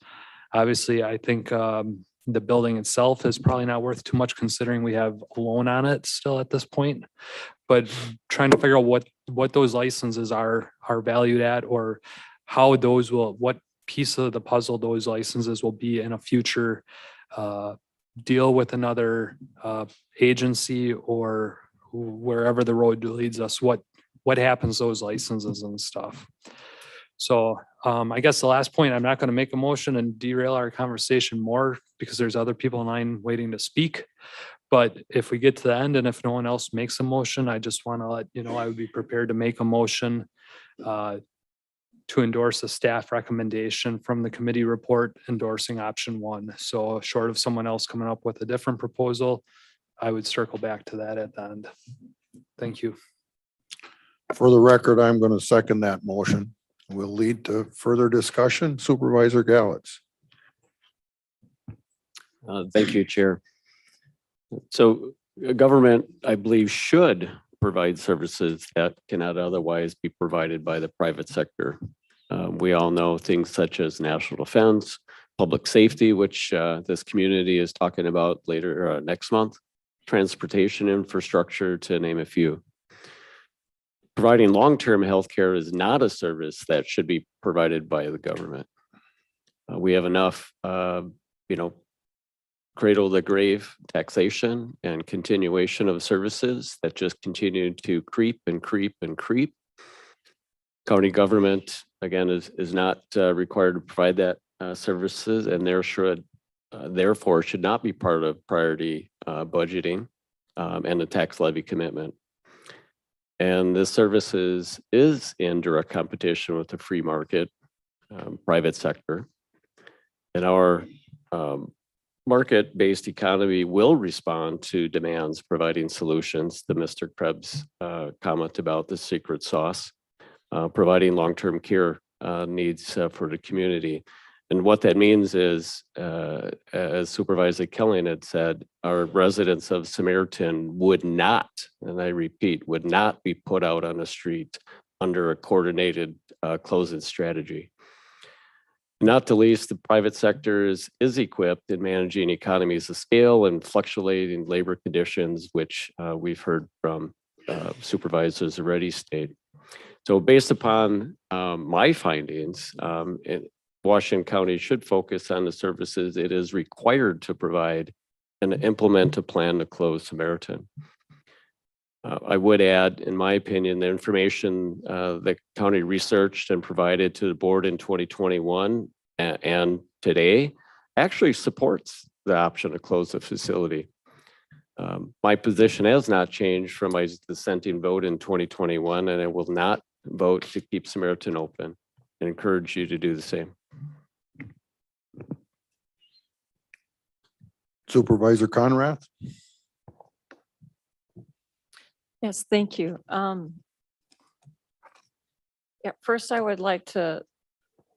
Obviously, I think the building itself is probably not worth too much, considering we have a loan on it still at this point. But trying to figure out what those licenses are valued at, or how what piece of the puzzle those licenses will be in a future deal with another agency, or wherever the road leads us, what happens to those licenses and stuff. So I guess the last point, I'm not going to make a motion and derail our conversation more, because there's other people in line waiting to speak. But if we get to the end and if no one else makes a motion, I just want to let you know I would be prepared to make a motion to endorse a staff recommendation from the committee report endorsing option 1. So short of someone else coming up with a different proposal, I would circle back to that at the end. Thank you. For the record, I'm going to second that motion. Will lead to further discussion. Supervisor Gallitz. Thank you, Chair. So government, I believe, should provide services that cannot otherwise be provided by the private sector. We all know things such as national defense, public safety, which this community is talking about later next month, transportation infrastructure, to name a few. Providing long-term healthcare is not a service that should be provided by the government. We have enough, cradle to grave taxation and continuation of services that just continue to creep and creep and creep. County government, again, is not required to provide that services, and therefore should not be part of priority budgeting and the tax levy commitment. And this services is in direct competition with the free market, private sector. And our market-based economy will respond to demands, providing solutions. The Mr. Krebs comment about the secret sauce, providing long-term care needs for the community. And what that means is, as Supervisor Killian had said, our residents of Samaritan would not, and I repeat, would not be put out on the street under a coordinated closing strategy. Not to least, the private sector is equipped in managing economies of scale and fluctuating labor conditions, which we've heard from supervisors already state. So based upon my findings, Washington County should focus on the services it is required to provide and implement a plan to close Samaritan. I would add, in my opinion, the information that county researched and provided to the board in 2021 and today actually supports the option to close the facility. My position has not changed from my dissenting vote in 2021, and I will not vote to keep Samaritan open and encourage you to do the same. Supervisor Conrath? Yes, thank you. Yeah, first I would like to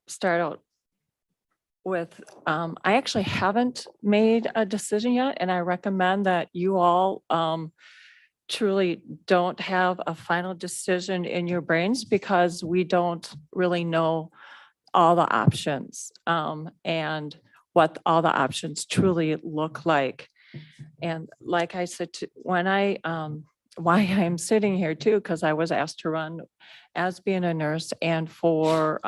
start out with, I actually haven't made a decision yet, and I recommend that you all truly don't have a final decision in your brains because we don't really know all the options and what all the options truly look like. And like I said, when why I'm sitting here too, because I was asked to run as being a nurse and for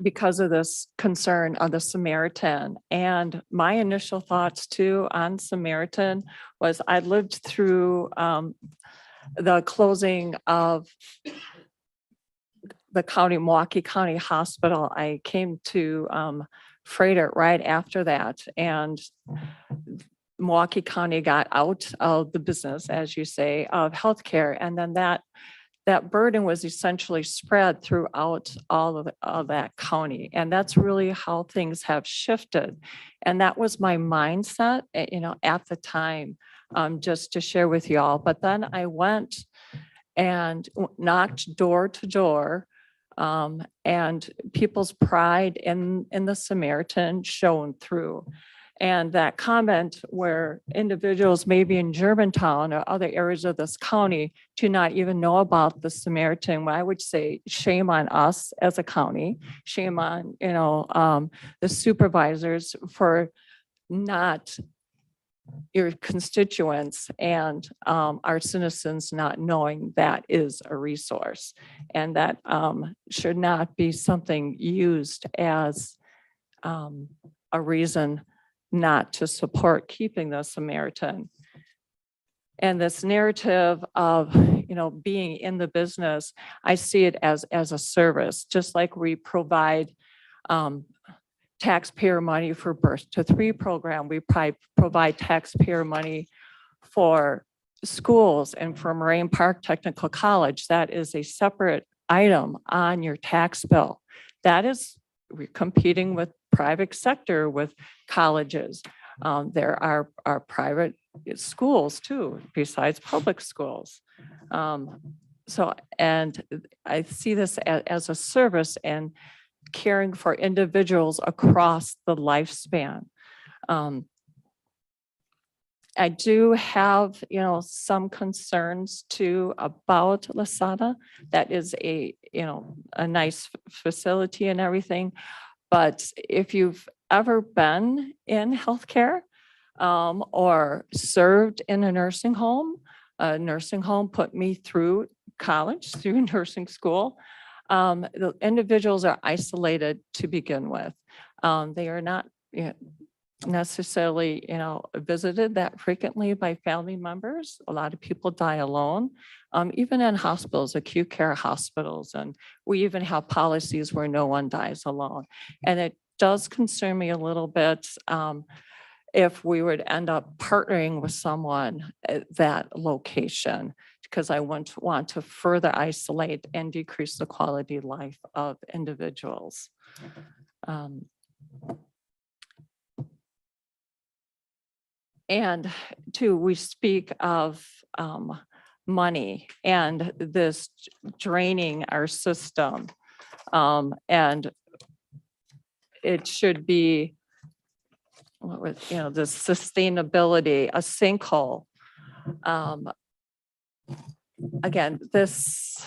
because of this concern of the Samaritan. And my initial thoughts too on Samaritan was I lived through the closing of the Milwaukee County Hospital. I came to Freighter right after that, and Milwaukee County got out of the business, as you say, of healthcare, and then that burden was essentially spread throughout all of that county, and that's really how things have shifted. And that was my mindset, at the time, just to share with y'all. But then I went and knocked door to door. And people's pride in the Samaritan shone through. And that comment where individuals maybe in Germantown or other areas of this county do not even know about the Samaritan, well, I would say shame on us as a county, shame on, the supervisors for not your constituents and our citizens not knowing that is a resource, and that should not be something used as a reason not to support keeping the Samaritan. And this narrative of being in the business, I see it as a service, just like we provide taxpayer money for Birth to 3 program. We provide taxpayer money for schools and for Moraine Park Technical College. That is a separate item on your tax bill. That is, we're competing with private sector, with colleges. There are private schools too, besides public schools. And I see this as a service and caring for individuals across the lifespan. I do have, some concerns too about LaSada. That is a nice facility and everything. But if you've ever been in healthcare or served in a nursing home put me through college, through nursing school. The individuals are isolated to begin with. They are not, necessarily, visited that frequently by family members. A lot of people die alone, even in hospitals, acute care hospitals. And we even have policies where no one dies alone. And it does concern me a little bit if we would end up partnering with someone at that location, because I wouldn't want to further isolate and decrease the quality of life of individuals. And two, we speak of money and this draining our system. And it should be, what was, the sustainability, a sinkhole. Again, this,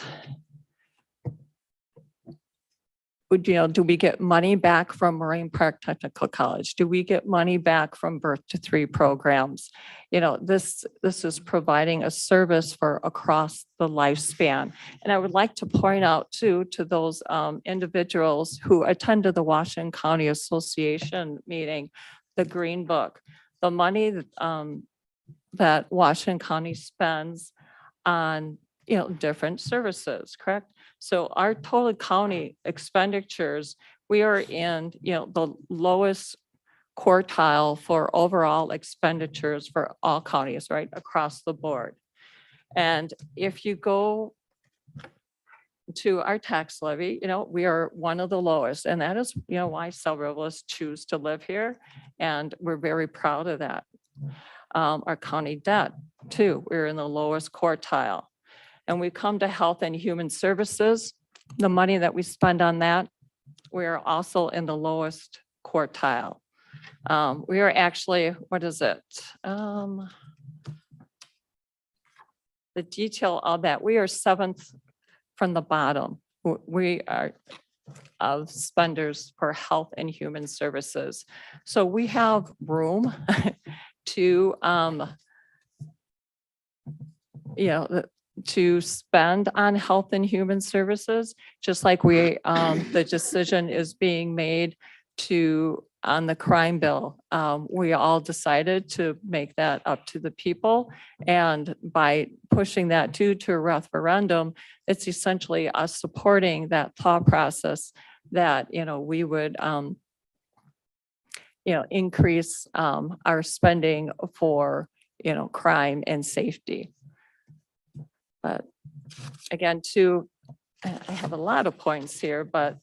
do we get money back from Moraine Park Technical College? Do we get money back from Birth to Three programs? This is providing a service for across the lifespan. And I would like to point out too, to those individuals who attended the Washington County Association meeting, the Green Book, the money that Washington County spends on different services, correct? So our total county expenditures, we are in, the lowest quartile for overall expenditures for all counties, right, across the board. And if you go to our tax levy, we are one of the lowest, and that is, why several of us choose to live here, and we're very proud of that. Our county debt, too, we're in the lowest quartile. And we come to health and human services, the money that we spend on that, we are also in the lowest quartile. We are actually, what is it? The detail of that, we are 7th from the bottom. We are of spenders for health and human services. So we have room to, to spend on health and human services, just like we, the decision is being made to, on the crime bill. We all decided to make that up to the people. And by pushing that to a referendum, it's essentially us supporting that thought process that, we would, increase our spending for, crime and safety. But again, I have a lot of points here, but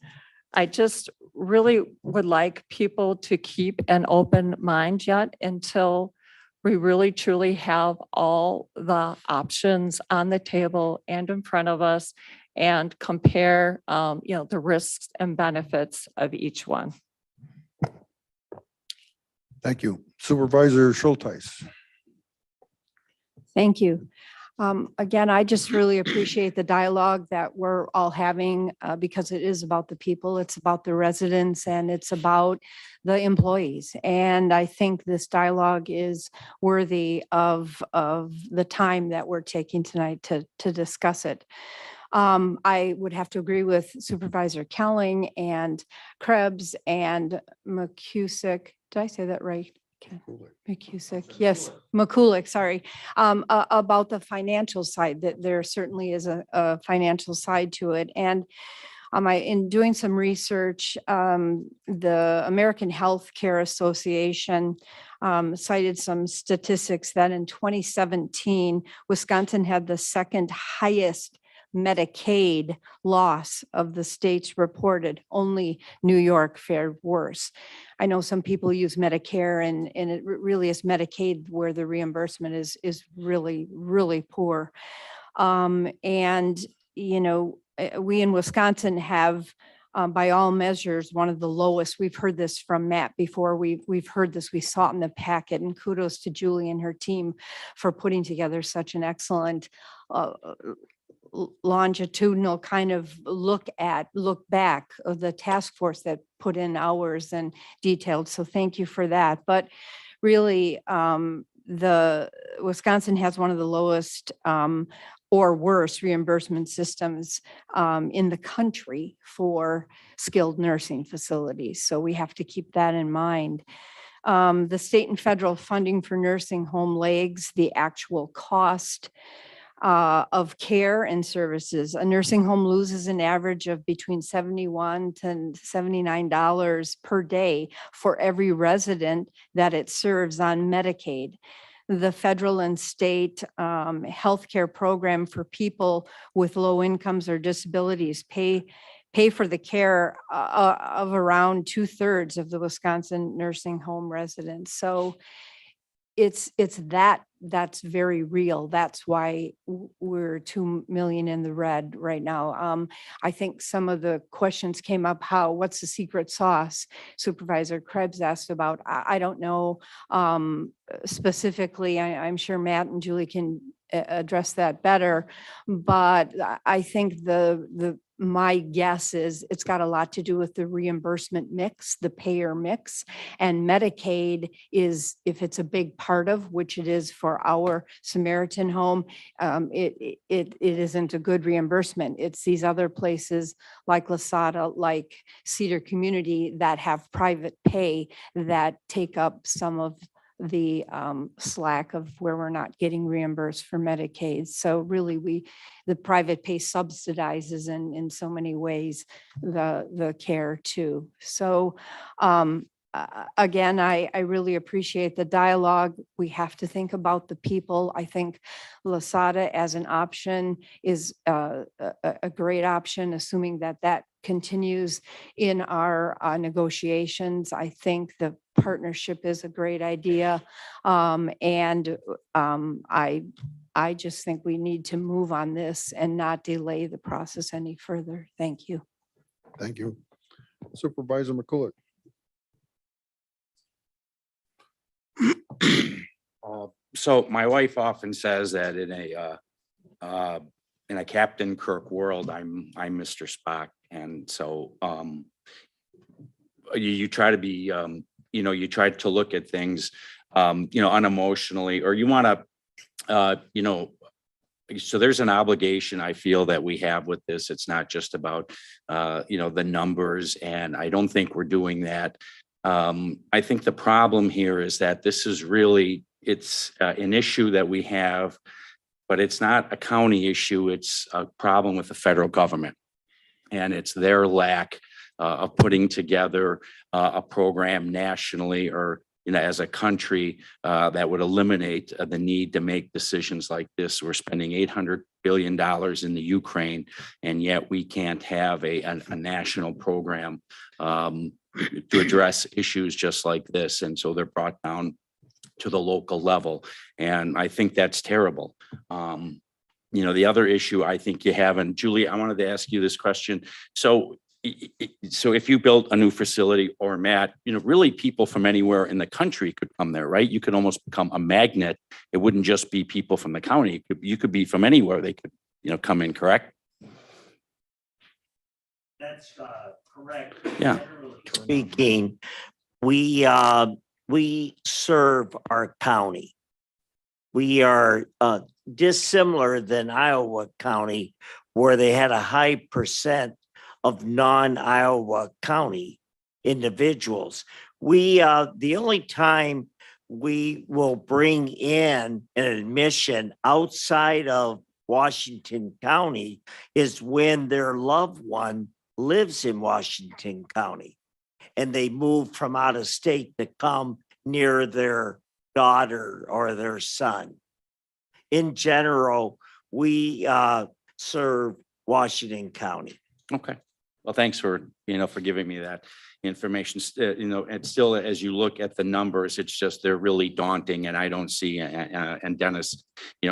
I just really would like people to keep an open mind yet until we really truly have all the options on the table and in front of us and compare, the risks and benefits of each one. Thank you. Supervisor Schultheis. Thank you. Again, I just really appreciate the dialogue that we're all having because it is about the people, it's about the residents, and it's about the employees. And I think this dialogue is worthy of the time that we're taking tonight to discuss it. I would have to agree with Supervisor Kelling and Krebs and McCusick. Did I say that right? McCusick, yes, McCulloch, sorry, about the financial side, that there certainly is a financial side to it. And in doing some research, the American Healthcare Association cited some statistics that in 2017, Wisconsin had the second highest Medicaid loss of the states reported. Only New York fared worse. I know some people use Medicare and it really is Medicaid where the reimbursement is really, really poor. And, we in Wisconsin have by all measures, one of the lowest. We've heard this from Matt before. We've heard this, we saw it in the packet, and kudos to Julie and her team for putting together such an excellent longitudinal kind of look back of the task force that put in hours and detailed. So thank you for that. But really, the Wisconsin has one of the lowest or worse reimbursement systems in the country for skilled nursing facilities. So we have to keep that in mind. the state and federal funding for nursing home legs, the actual cost of care and services. A nursing home loses an average of between $71 to $79 per day for every resident that it serves on Medicaid. The federal and state healthcare program for people with low incomes or disabilities pay for the care of around 2/3 of the Wisconsin nursing home residents. So it's that's very real. That's why we're 2 million in the red right now. I think some of the questions came up, what's the secret sauce? Supervisor Krebs asked about, I don't know specifically. I'm sure Matt and Julie can address that better, but I think my guess is it's got a lot to do with the reimbursement mix, the payer mix, and Medicaid is, if it's a big part of, which it is for our Samaritan home, it isn't a good reimbursement. It's these other places like Lasada, like Cedar Community that have private pay that take up some of the slack of where we're not getting reimbursed for Medicaid. So really the private pay subsidizes in so many ways the care too. So again, I really appreciate the dialogue. We have to think about the people. I think Lasada as an option is a great option, assuming that continues in our negotiations. I think the partnership is a great idea. I just think we need to move on this and not delay the process any further. Thank you. Thank you. Supervisor McCullough. So my wife often says that in a Captain Kirk world, I'm Mr. Spock. And so you try to be, you try to look at things, unemotionally, or you want to, so there's an obligation I feel that we have with this. It's not just about, the numbers, and I don't think we're doing that. I think the problem here is that this is really, it's an issue that we have, but it's not a county issue. It's a problem with the federal government. And it's their lack of putting together a program nationally or, as a country that would eliminate the need to make decisions like this. We're spending $800 billion in the Ukraine, and yet we can't have a national program to address issues just like this. And so they're brought down to the local level. And I think that's terrible. The other issue I think you have, and Julie, I wanted to ask you this question. So if you built a new facility, or Matt, really people from anywhere in the country could come there, right? You could almost become a magnet. It wouldn't just be people from the county. You could be from anywhere. They could, come in, correct? That's correct. Yeah. Generally speaking, we serve our county. We are dissimilar than Iowa County, where they had a high percent of non-Iowa County individuals. The only time we will bring in an admission outside of Washington County is when their loved one lives in Washington County and they move from out of state to come near their daughter or their son. In general, we serve Washington County. Okay. Well, thanks for giving me that information. And still, as you look at the numbers, it's just, they're really daunting, and I don't see, and Dennis,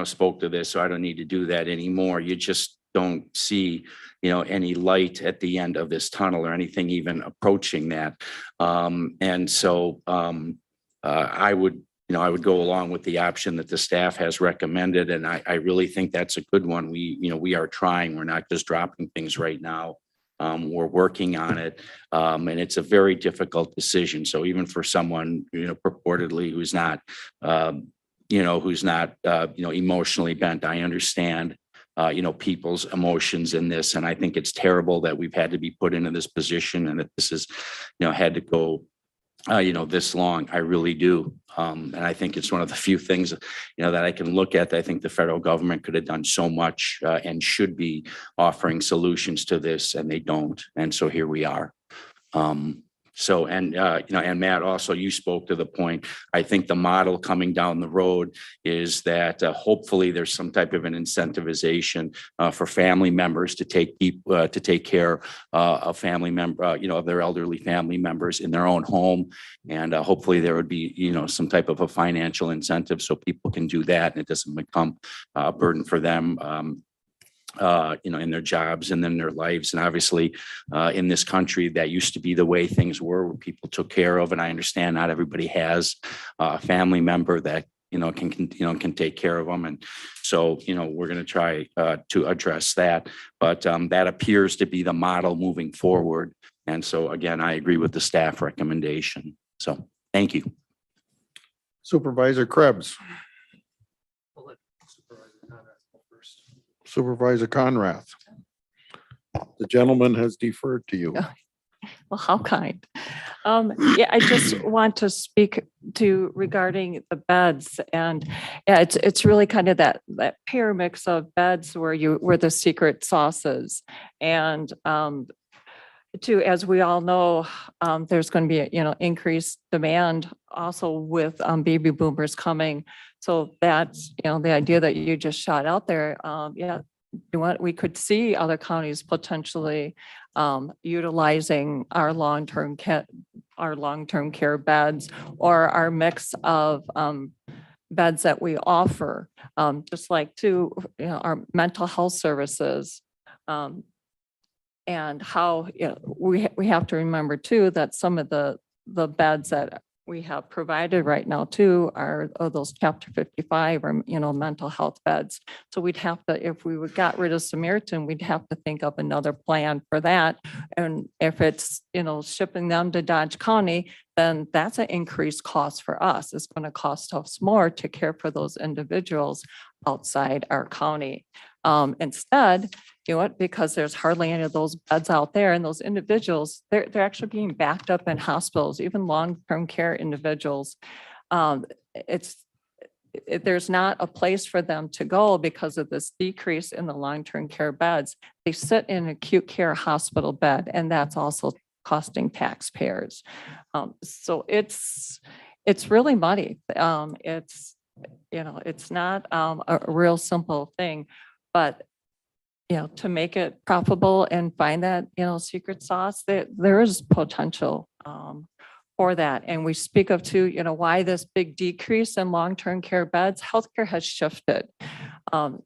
spoke to this, so I don't need to do that anymore. You just don't see, any light at the end of this tunnel or anything even approaching that. And so I would go along with the option that the staff has recommended, and I really think that's a good one. We are trying. We're not just dropping things right now. We're working on it, and it's a very difficult decision. So even for someone, purportedly who's not, emotionally bent, I understand, people's emotions in this, and I think it's terrible that we've had to be put into this position, and that this is, had to go this long. I really do. And I think it's one of the few things, that I can look at. I think the federal government could have done so much and should be offering solutions to this, and they don't. And so here we are. And Matt, also, you spoke to the point. I think the model coming down the road is that hopefully there's some type of an incentivization for family members to take care of family member, of their elderly family members in their own home. And hopefully there would be, some type of a financial incentive so people can do that and it doesn't become a burden for them. In their jobs and then their lives. And obviously, in this country, that used to be the way things were, where people took care of. And I understand not everybody has a family member that, can take care of them. And so, we're going to try to address that. But that appears to be the model moving forward. And so, again, I agree with the staff recommendation. So, thank you. Supervisor Krebs. Supervisor Conrath. The gentleman has deferred to you. Well, how kind. Yeah, I just want to speak to regarding the beds, and yeah, it's really kind of that pair mix of beds where the secret sauce is. And as we all know, there's going to be increased demand also with baby boomers coming. So that's the idea that you just shot out there. We could see other counties potentially utilizing our long-term care beds or our mix of beds that we offer, just like our mental health services. And how we have to remember too that some of the beds that we have provided right now too are those Chapter 55 or mental health beds. So we'd have to, if we got rid of Samaritan, we'd have to think of another plan for that. And if it's shipping them to Dodge County, then that's an increased cost for us. It's going to cost us more to care for those individuals outside our county. Instead, because there's hardly any of those beds out there, and those individuals, they're actually being backed up in hospitals, even long-term care individuals. There's not a place for them to go because of this decrease in the long-term care beds. They sit in an acute care hospital bed, and that's also costing taxpayers. So it's really muddy. It's not a real simple thing. But, to make it profitable and find that, secret sauce, there is potential for that. And we speak of too, why this big decrease in long-term care beds. Healthcare has shifted.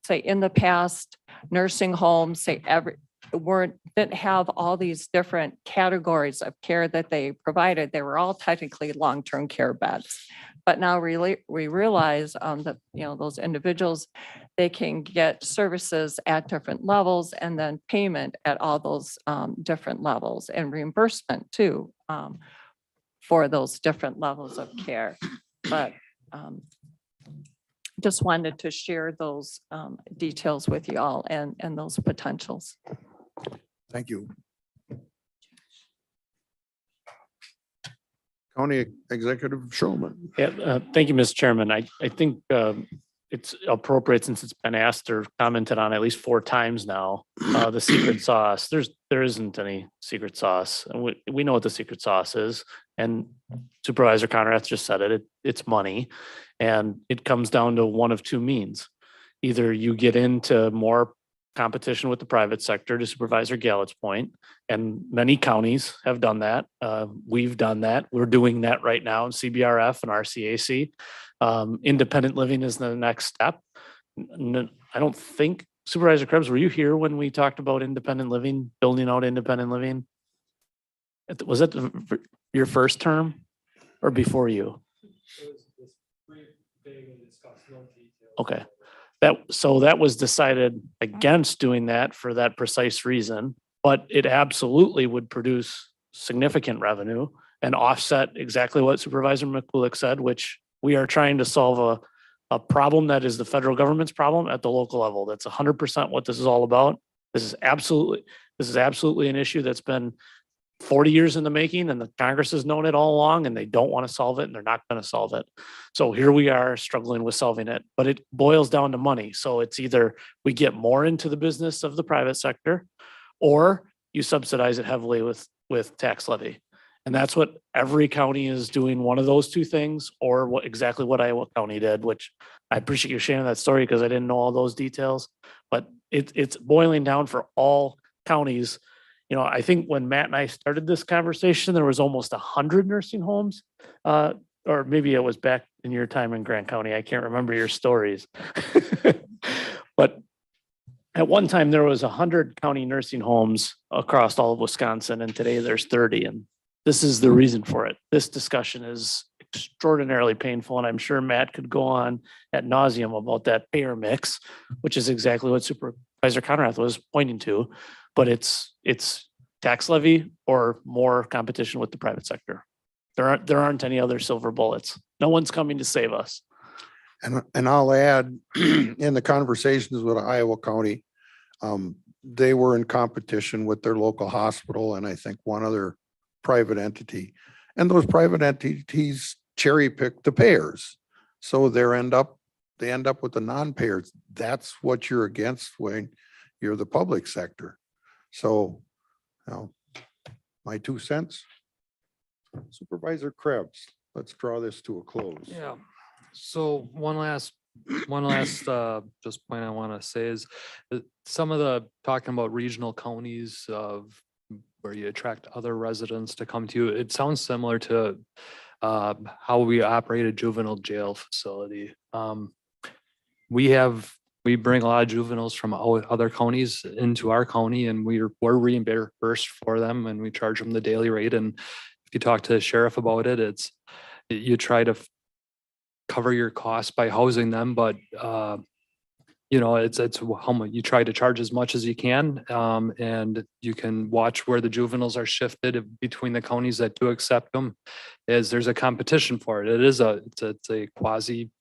Say in the past, nursing homes, didn't have all these different categories of care that they provided. They were all technically long-term care beds. But now we realize that, those individuals, they can get services at different levels and then payment at all those different levels and reimbursement too for those different levels of care. But just wanted to share those details with you all and those potentials. Thank you. County Executive Showman. Yeah, thank you, Mr. Chairman. I think it's appropriate, since it's been asked or commented on at least 4 times now, the secret sauce. There isn't any secret sauce. And we know what the secret sauce is. And Supervisor Conrath just said it. It's money. And it comes down to one of 2 means. Either you get into more competition with the private sector, to Supervisor Gallett's point, and many counties have done that. We've done that. We're doing that right now in CBRF and RCAC. Independent living is the next step. I don't think, Supervisor Krebs, were you here when we talked about independent living, building out independent living? Was it your first term or before you? Okay. So that was decided against doing that for that precise reason, but it absolutely would produce significant revenue and offset exactly what Supervisor McCulloch said, which we are trying to solve a problem that is the federal government's problem at the local level. That's 100% what this is all about. This is absolutely an issue that's been 40 years in the making, and the Congress has known it all along, and they don't want to solve it, and they're not going to solve it. So here we are struggling with solving it, but it boils down to money. So it's either we get more into the business of the private sector, or you subsidize it heavily with tax levy. And that's what every county is doing, one of those two things, or exactly what Iowa County did, which I appreciate you sharing that story because I didn't know all those details. But it's boiling down for all counties. You know, I think when Matt and I started this conversation, there was almost 100 nursing homes. Or maybe it was back in your time in Grant County. I can't remember your stories. But at one time, there was 100 county nursing homes across all of Wisconsin, and today there's 30. And this is the reason for it. This discussion is extraordinarily painful, and I'm sure Matt could go on ad nauseum about that payer mix, which is exactly what Supervisor Conrath was pointing to. But it's tax levy or more competition with the private sector. There aren't any other silver bullets. No one's coming to save us. And I'll add, in the conversations with Iowa County, they were in competition with their local hospital and I think one other private entity. And those private entities cherry pick the payers. So they end up with the non-payers. That's what you're against when you're the public sector. So, my 2 cents. Supervisor Krebs, let's draw this to a close. Yeah. So one last just point I want to say is that some of the talking about regional counties of where you attract other residents to come to you, it sounds similar to how we operate a juvenile jail facility. We bring a lot of juveniles from other counties into our county, and we're reimbursed for them, and we charge them the daily rate. And if you talk to the sheriff about it, you try to cover your costs by housing them, but it's how much you try to charge as much as you can, and you can watch where the juveniles are shifted between the counties that do accept them, as there's a competition for it. It's a quasi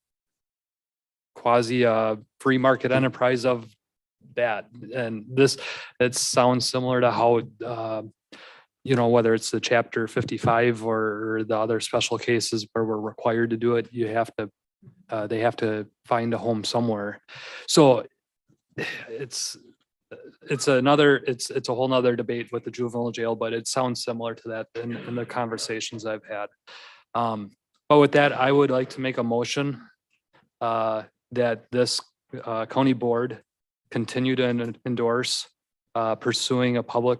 free market enterprise of that. And it sounds similar to how whether it's the chapter 55 or the other special cases where we're required to do it, they have to find a home somewhere. So it's a whole nother debate with the juvenile jail, but it sounds similar to that in the conversations I've had. But with that, I would like to make a motion that this county board continue to endorse pursuing a public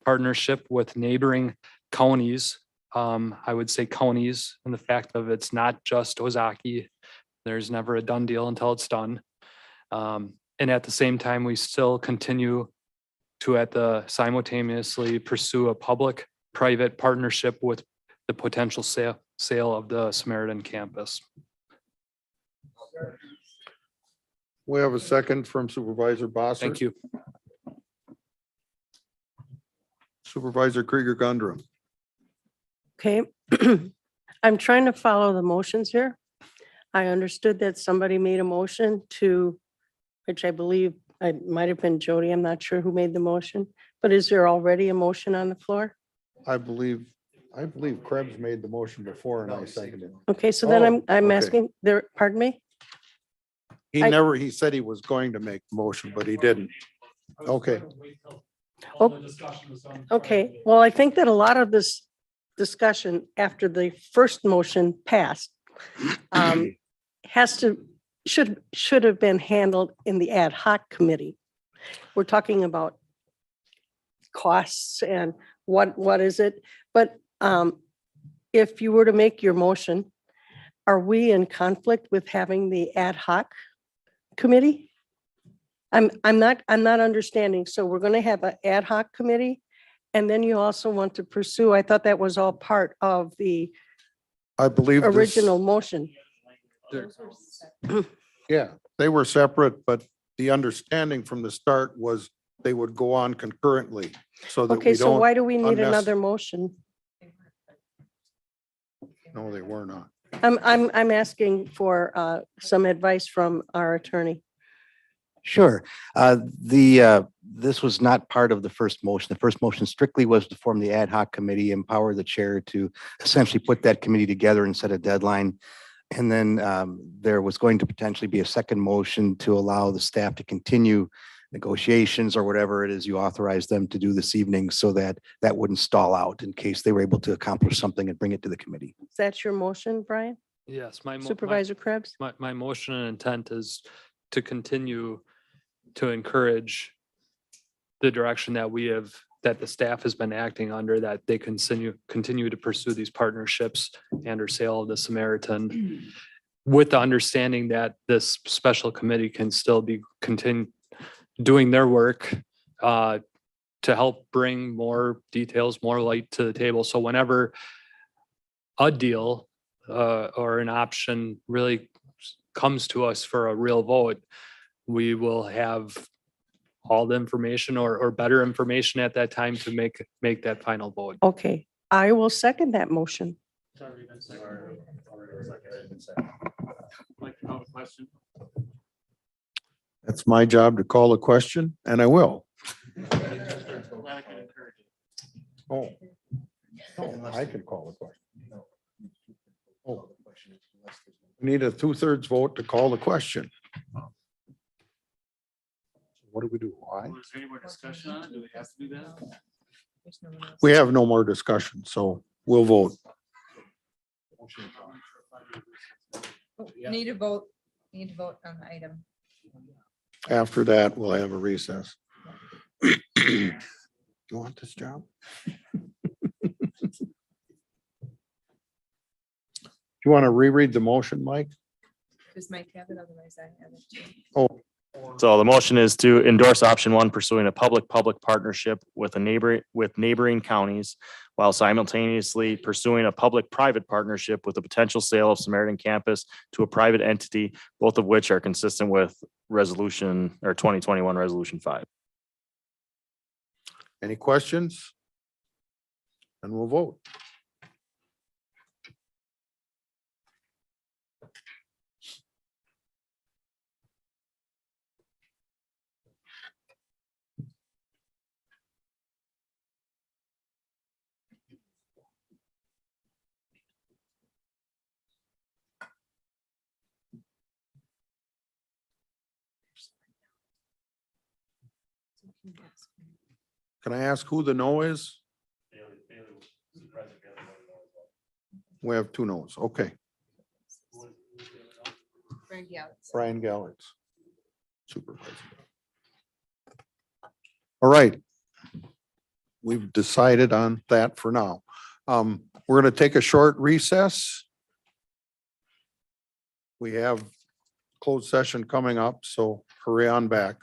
partnership with neighboring counties. I would say counties, and the fact of it's not just Ozaki. There's never a done deal until it's done. And at the same time, we still continue to simultaneously pursue a public-private partnership with the potential sale of the Samaritan campus. We have a second from Supervisor Bossert. Thank you. Supervisor Krieger Gundrum. Okay, I'm trying to follow the motions here. I understood that somebody made a motion which I believe it might have been Jody. I'm not sure who made the motion, but is there already a motion on the floor? I believe Krebs made the motion before and I seconded it. Okay, so then I'm okay. asking there, pardon me? He said he was going to make the motion, but he didn't. Okay. Okay, well, I think that a lot of this discussion after the first motion passed should have been handled in the ad hoc committee. We're talking about costs and what is it? But if you were to make your motion, are we in conflict with having the ad hoc committee? I'm not understanding. So we're going to have an ad hoc committee, and then you also want to pursue, I thought that was all part of the I believe original motion. Yeah, they were separate, but the understanding from the start was they would go on concurrently so that Okay, we so don't. why do we need another motion? No, they were not. I'm asking for some advice from our attorney. Sure. This was not part of the first motion. The first motion strictly was to form the ad hoc committee, empower the chair to essentially put that committee together and set a deadline. And then there was going to potentially be a second motion to allow the staff to continue negotiations or whatever it is you authorize them to do this evening so that that wouldn't stall out in case they were able to accomplish something and bring it to the committee. Is that your motion, Brian? Yes, Supervisor Krebs? my motion and intent is to continue to encourage the direction that we have, that the staff has been acting under, that they continue to pursue these partnerships and or sale of the Samaritan with the understanding that this special committee can still be doing their work to help bring more details, more light to the table. So whenever a deal or an option really comes to us for a real vote, we will have all the information or better information at that time to make that final vote. Okay, I will second that motion. That's my job to call a question, and I will. Oh. No, I can call a question. Oh. We need a 2/3 vote to call the question. What do we do? Why? Is there any more discussion on it? Do we have to do that? We have no more discussion, so we'll vote. Need to vote on the item. After that, we'll have a recess. You want this job? You want to reread the motion, Mike? Does Mike have it? Otherwise I have it too. Oh, So the motion is to endorse option one, pursuing a public-public partnership with neighboring counties while simultaneously pursuing a public-private partnership with the potential sale of Samaritan Campus to a private entity, both of which are consistent with resolution or 2021 resolution 5. any questions? And we'll vote. Can I ask who the no is? We have 2 no's. Okay. Greg Yeltsin. Brian Gallards. Supervisor. All right. We've decided on that for now. We're going to take a short recess. We have closed session coming up, so hurry on back.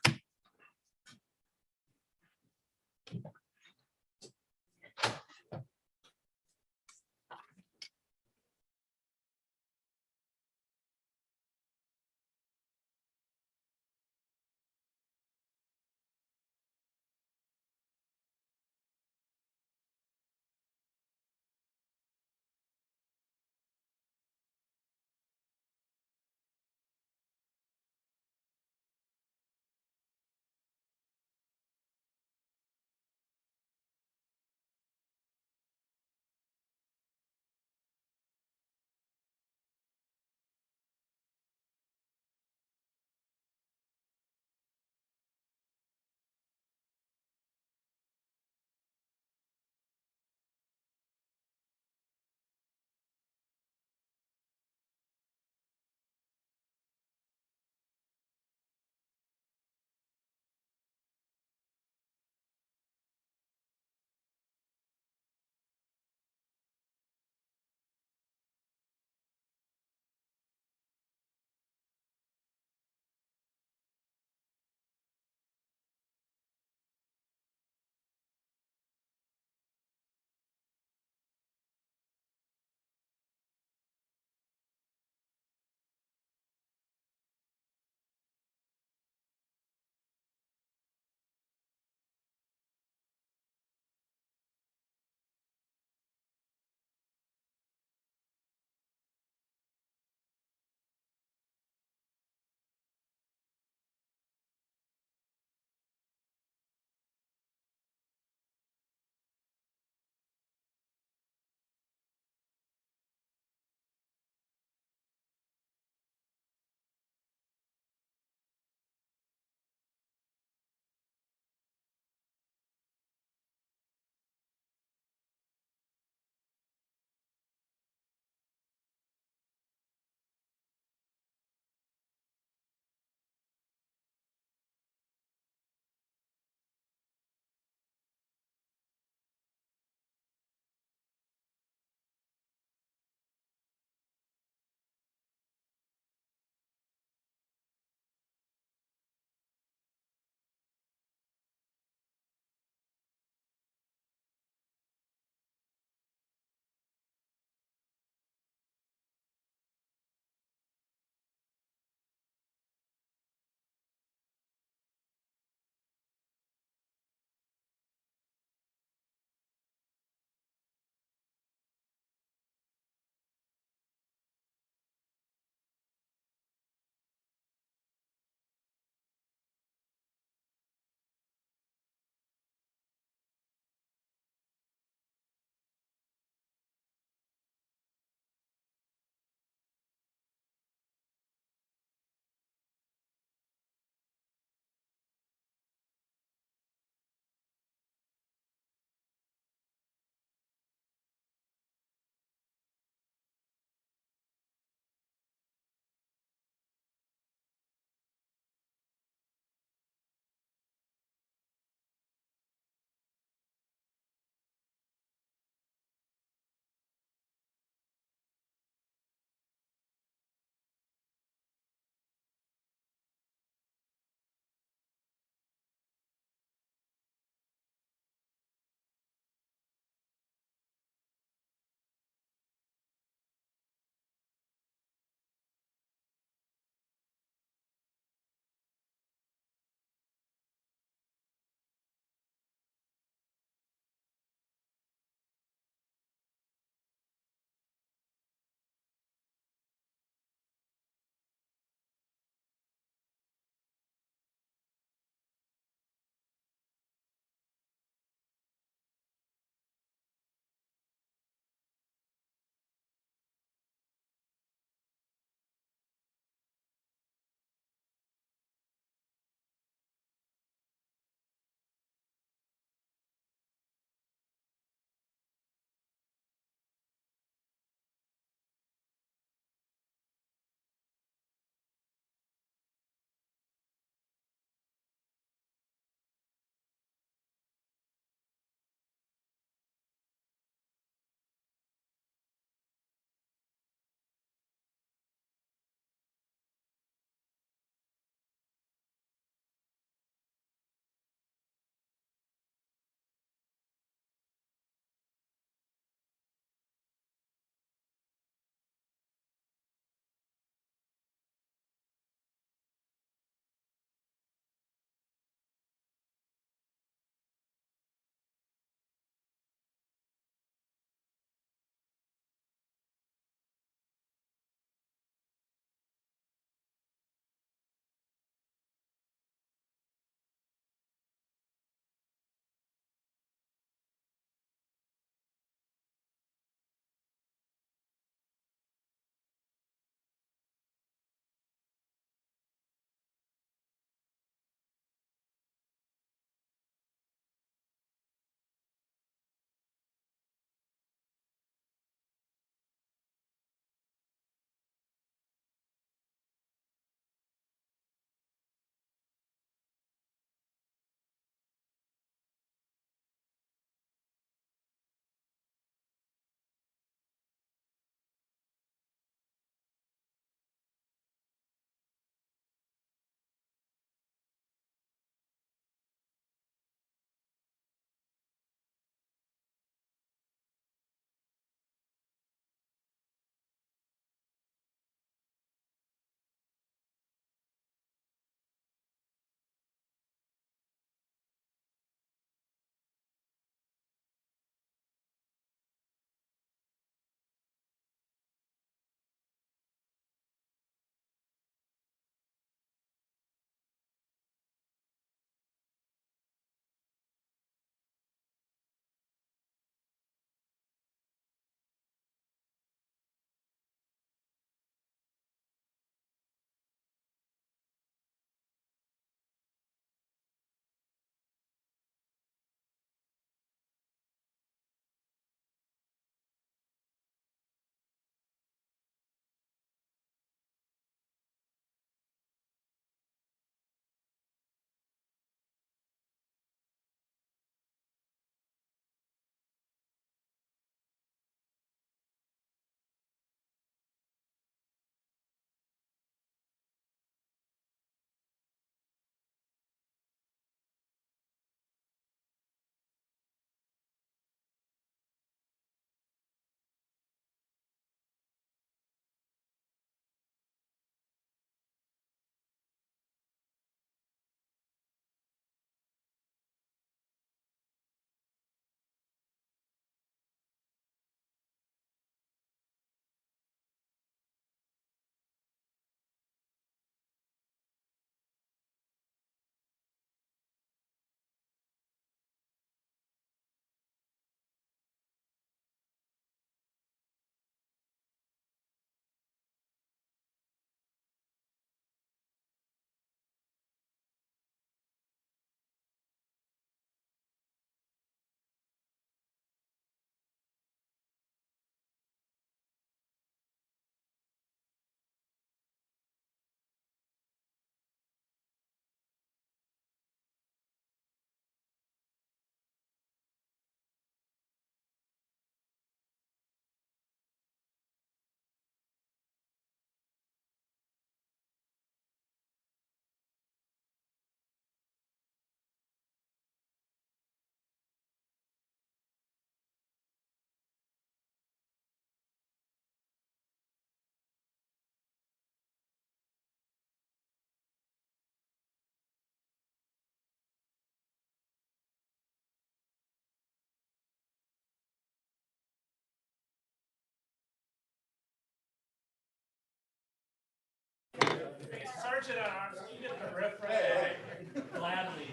Gladly.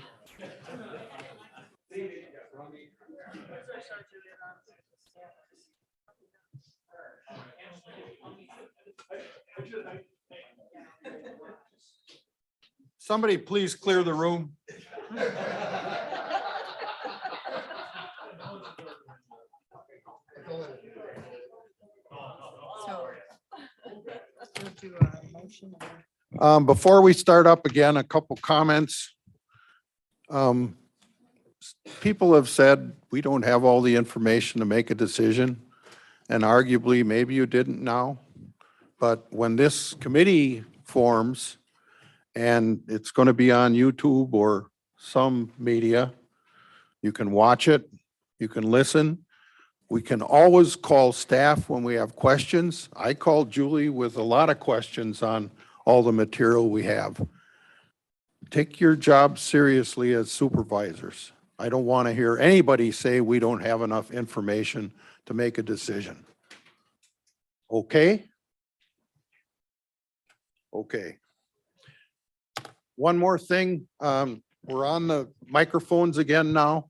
Somebody please clear the room. Before we start up again, a couple comments. People have said we don't have all the information to make a decision, and arguably, maybe you didn't now. But when this committee forms, and it's going to be on YouTube or some media, you can watch it, you can listen. We can always call staff when we have questions. I called Julie with a lot of questions on all the material we have. Take your job seriously as supervisors. I don't want to hear anybody say we don't have enough information to make a decision. Okay? Okay. One more thing, we're on the microphones again now,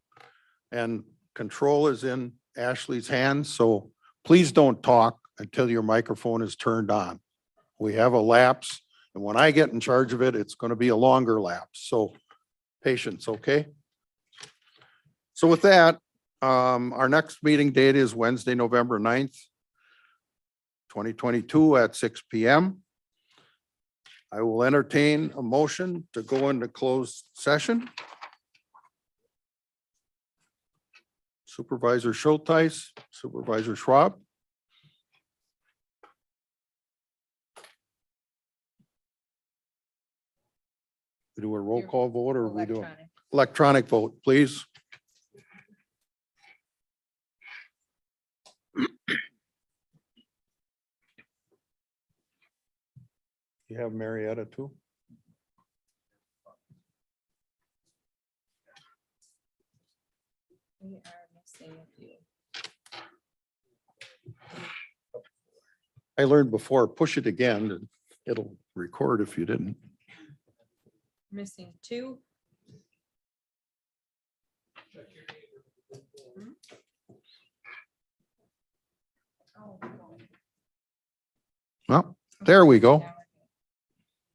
and control is in Ashley's hands, so please don't talk until your microphone is turned on. We have a lapse, and when I get in charge of it, it's going to be a longer lapse, so patience, okay? So with that, our next meeting date is Wednesday, November 9th, 2022 at 6 p.m. I will entertain a motion to go into closed session. Supervisor Schultheis, Supervisor Schwab. We do a roll call vote or we do electronic vote, please? You have Marietta too? We are missing a few. I learned before, push it again, and it'll record if you didn't. Missing 2. Well, there we go.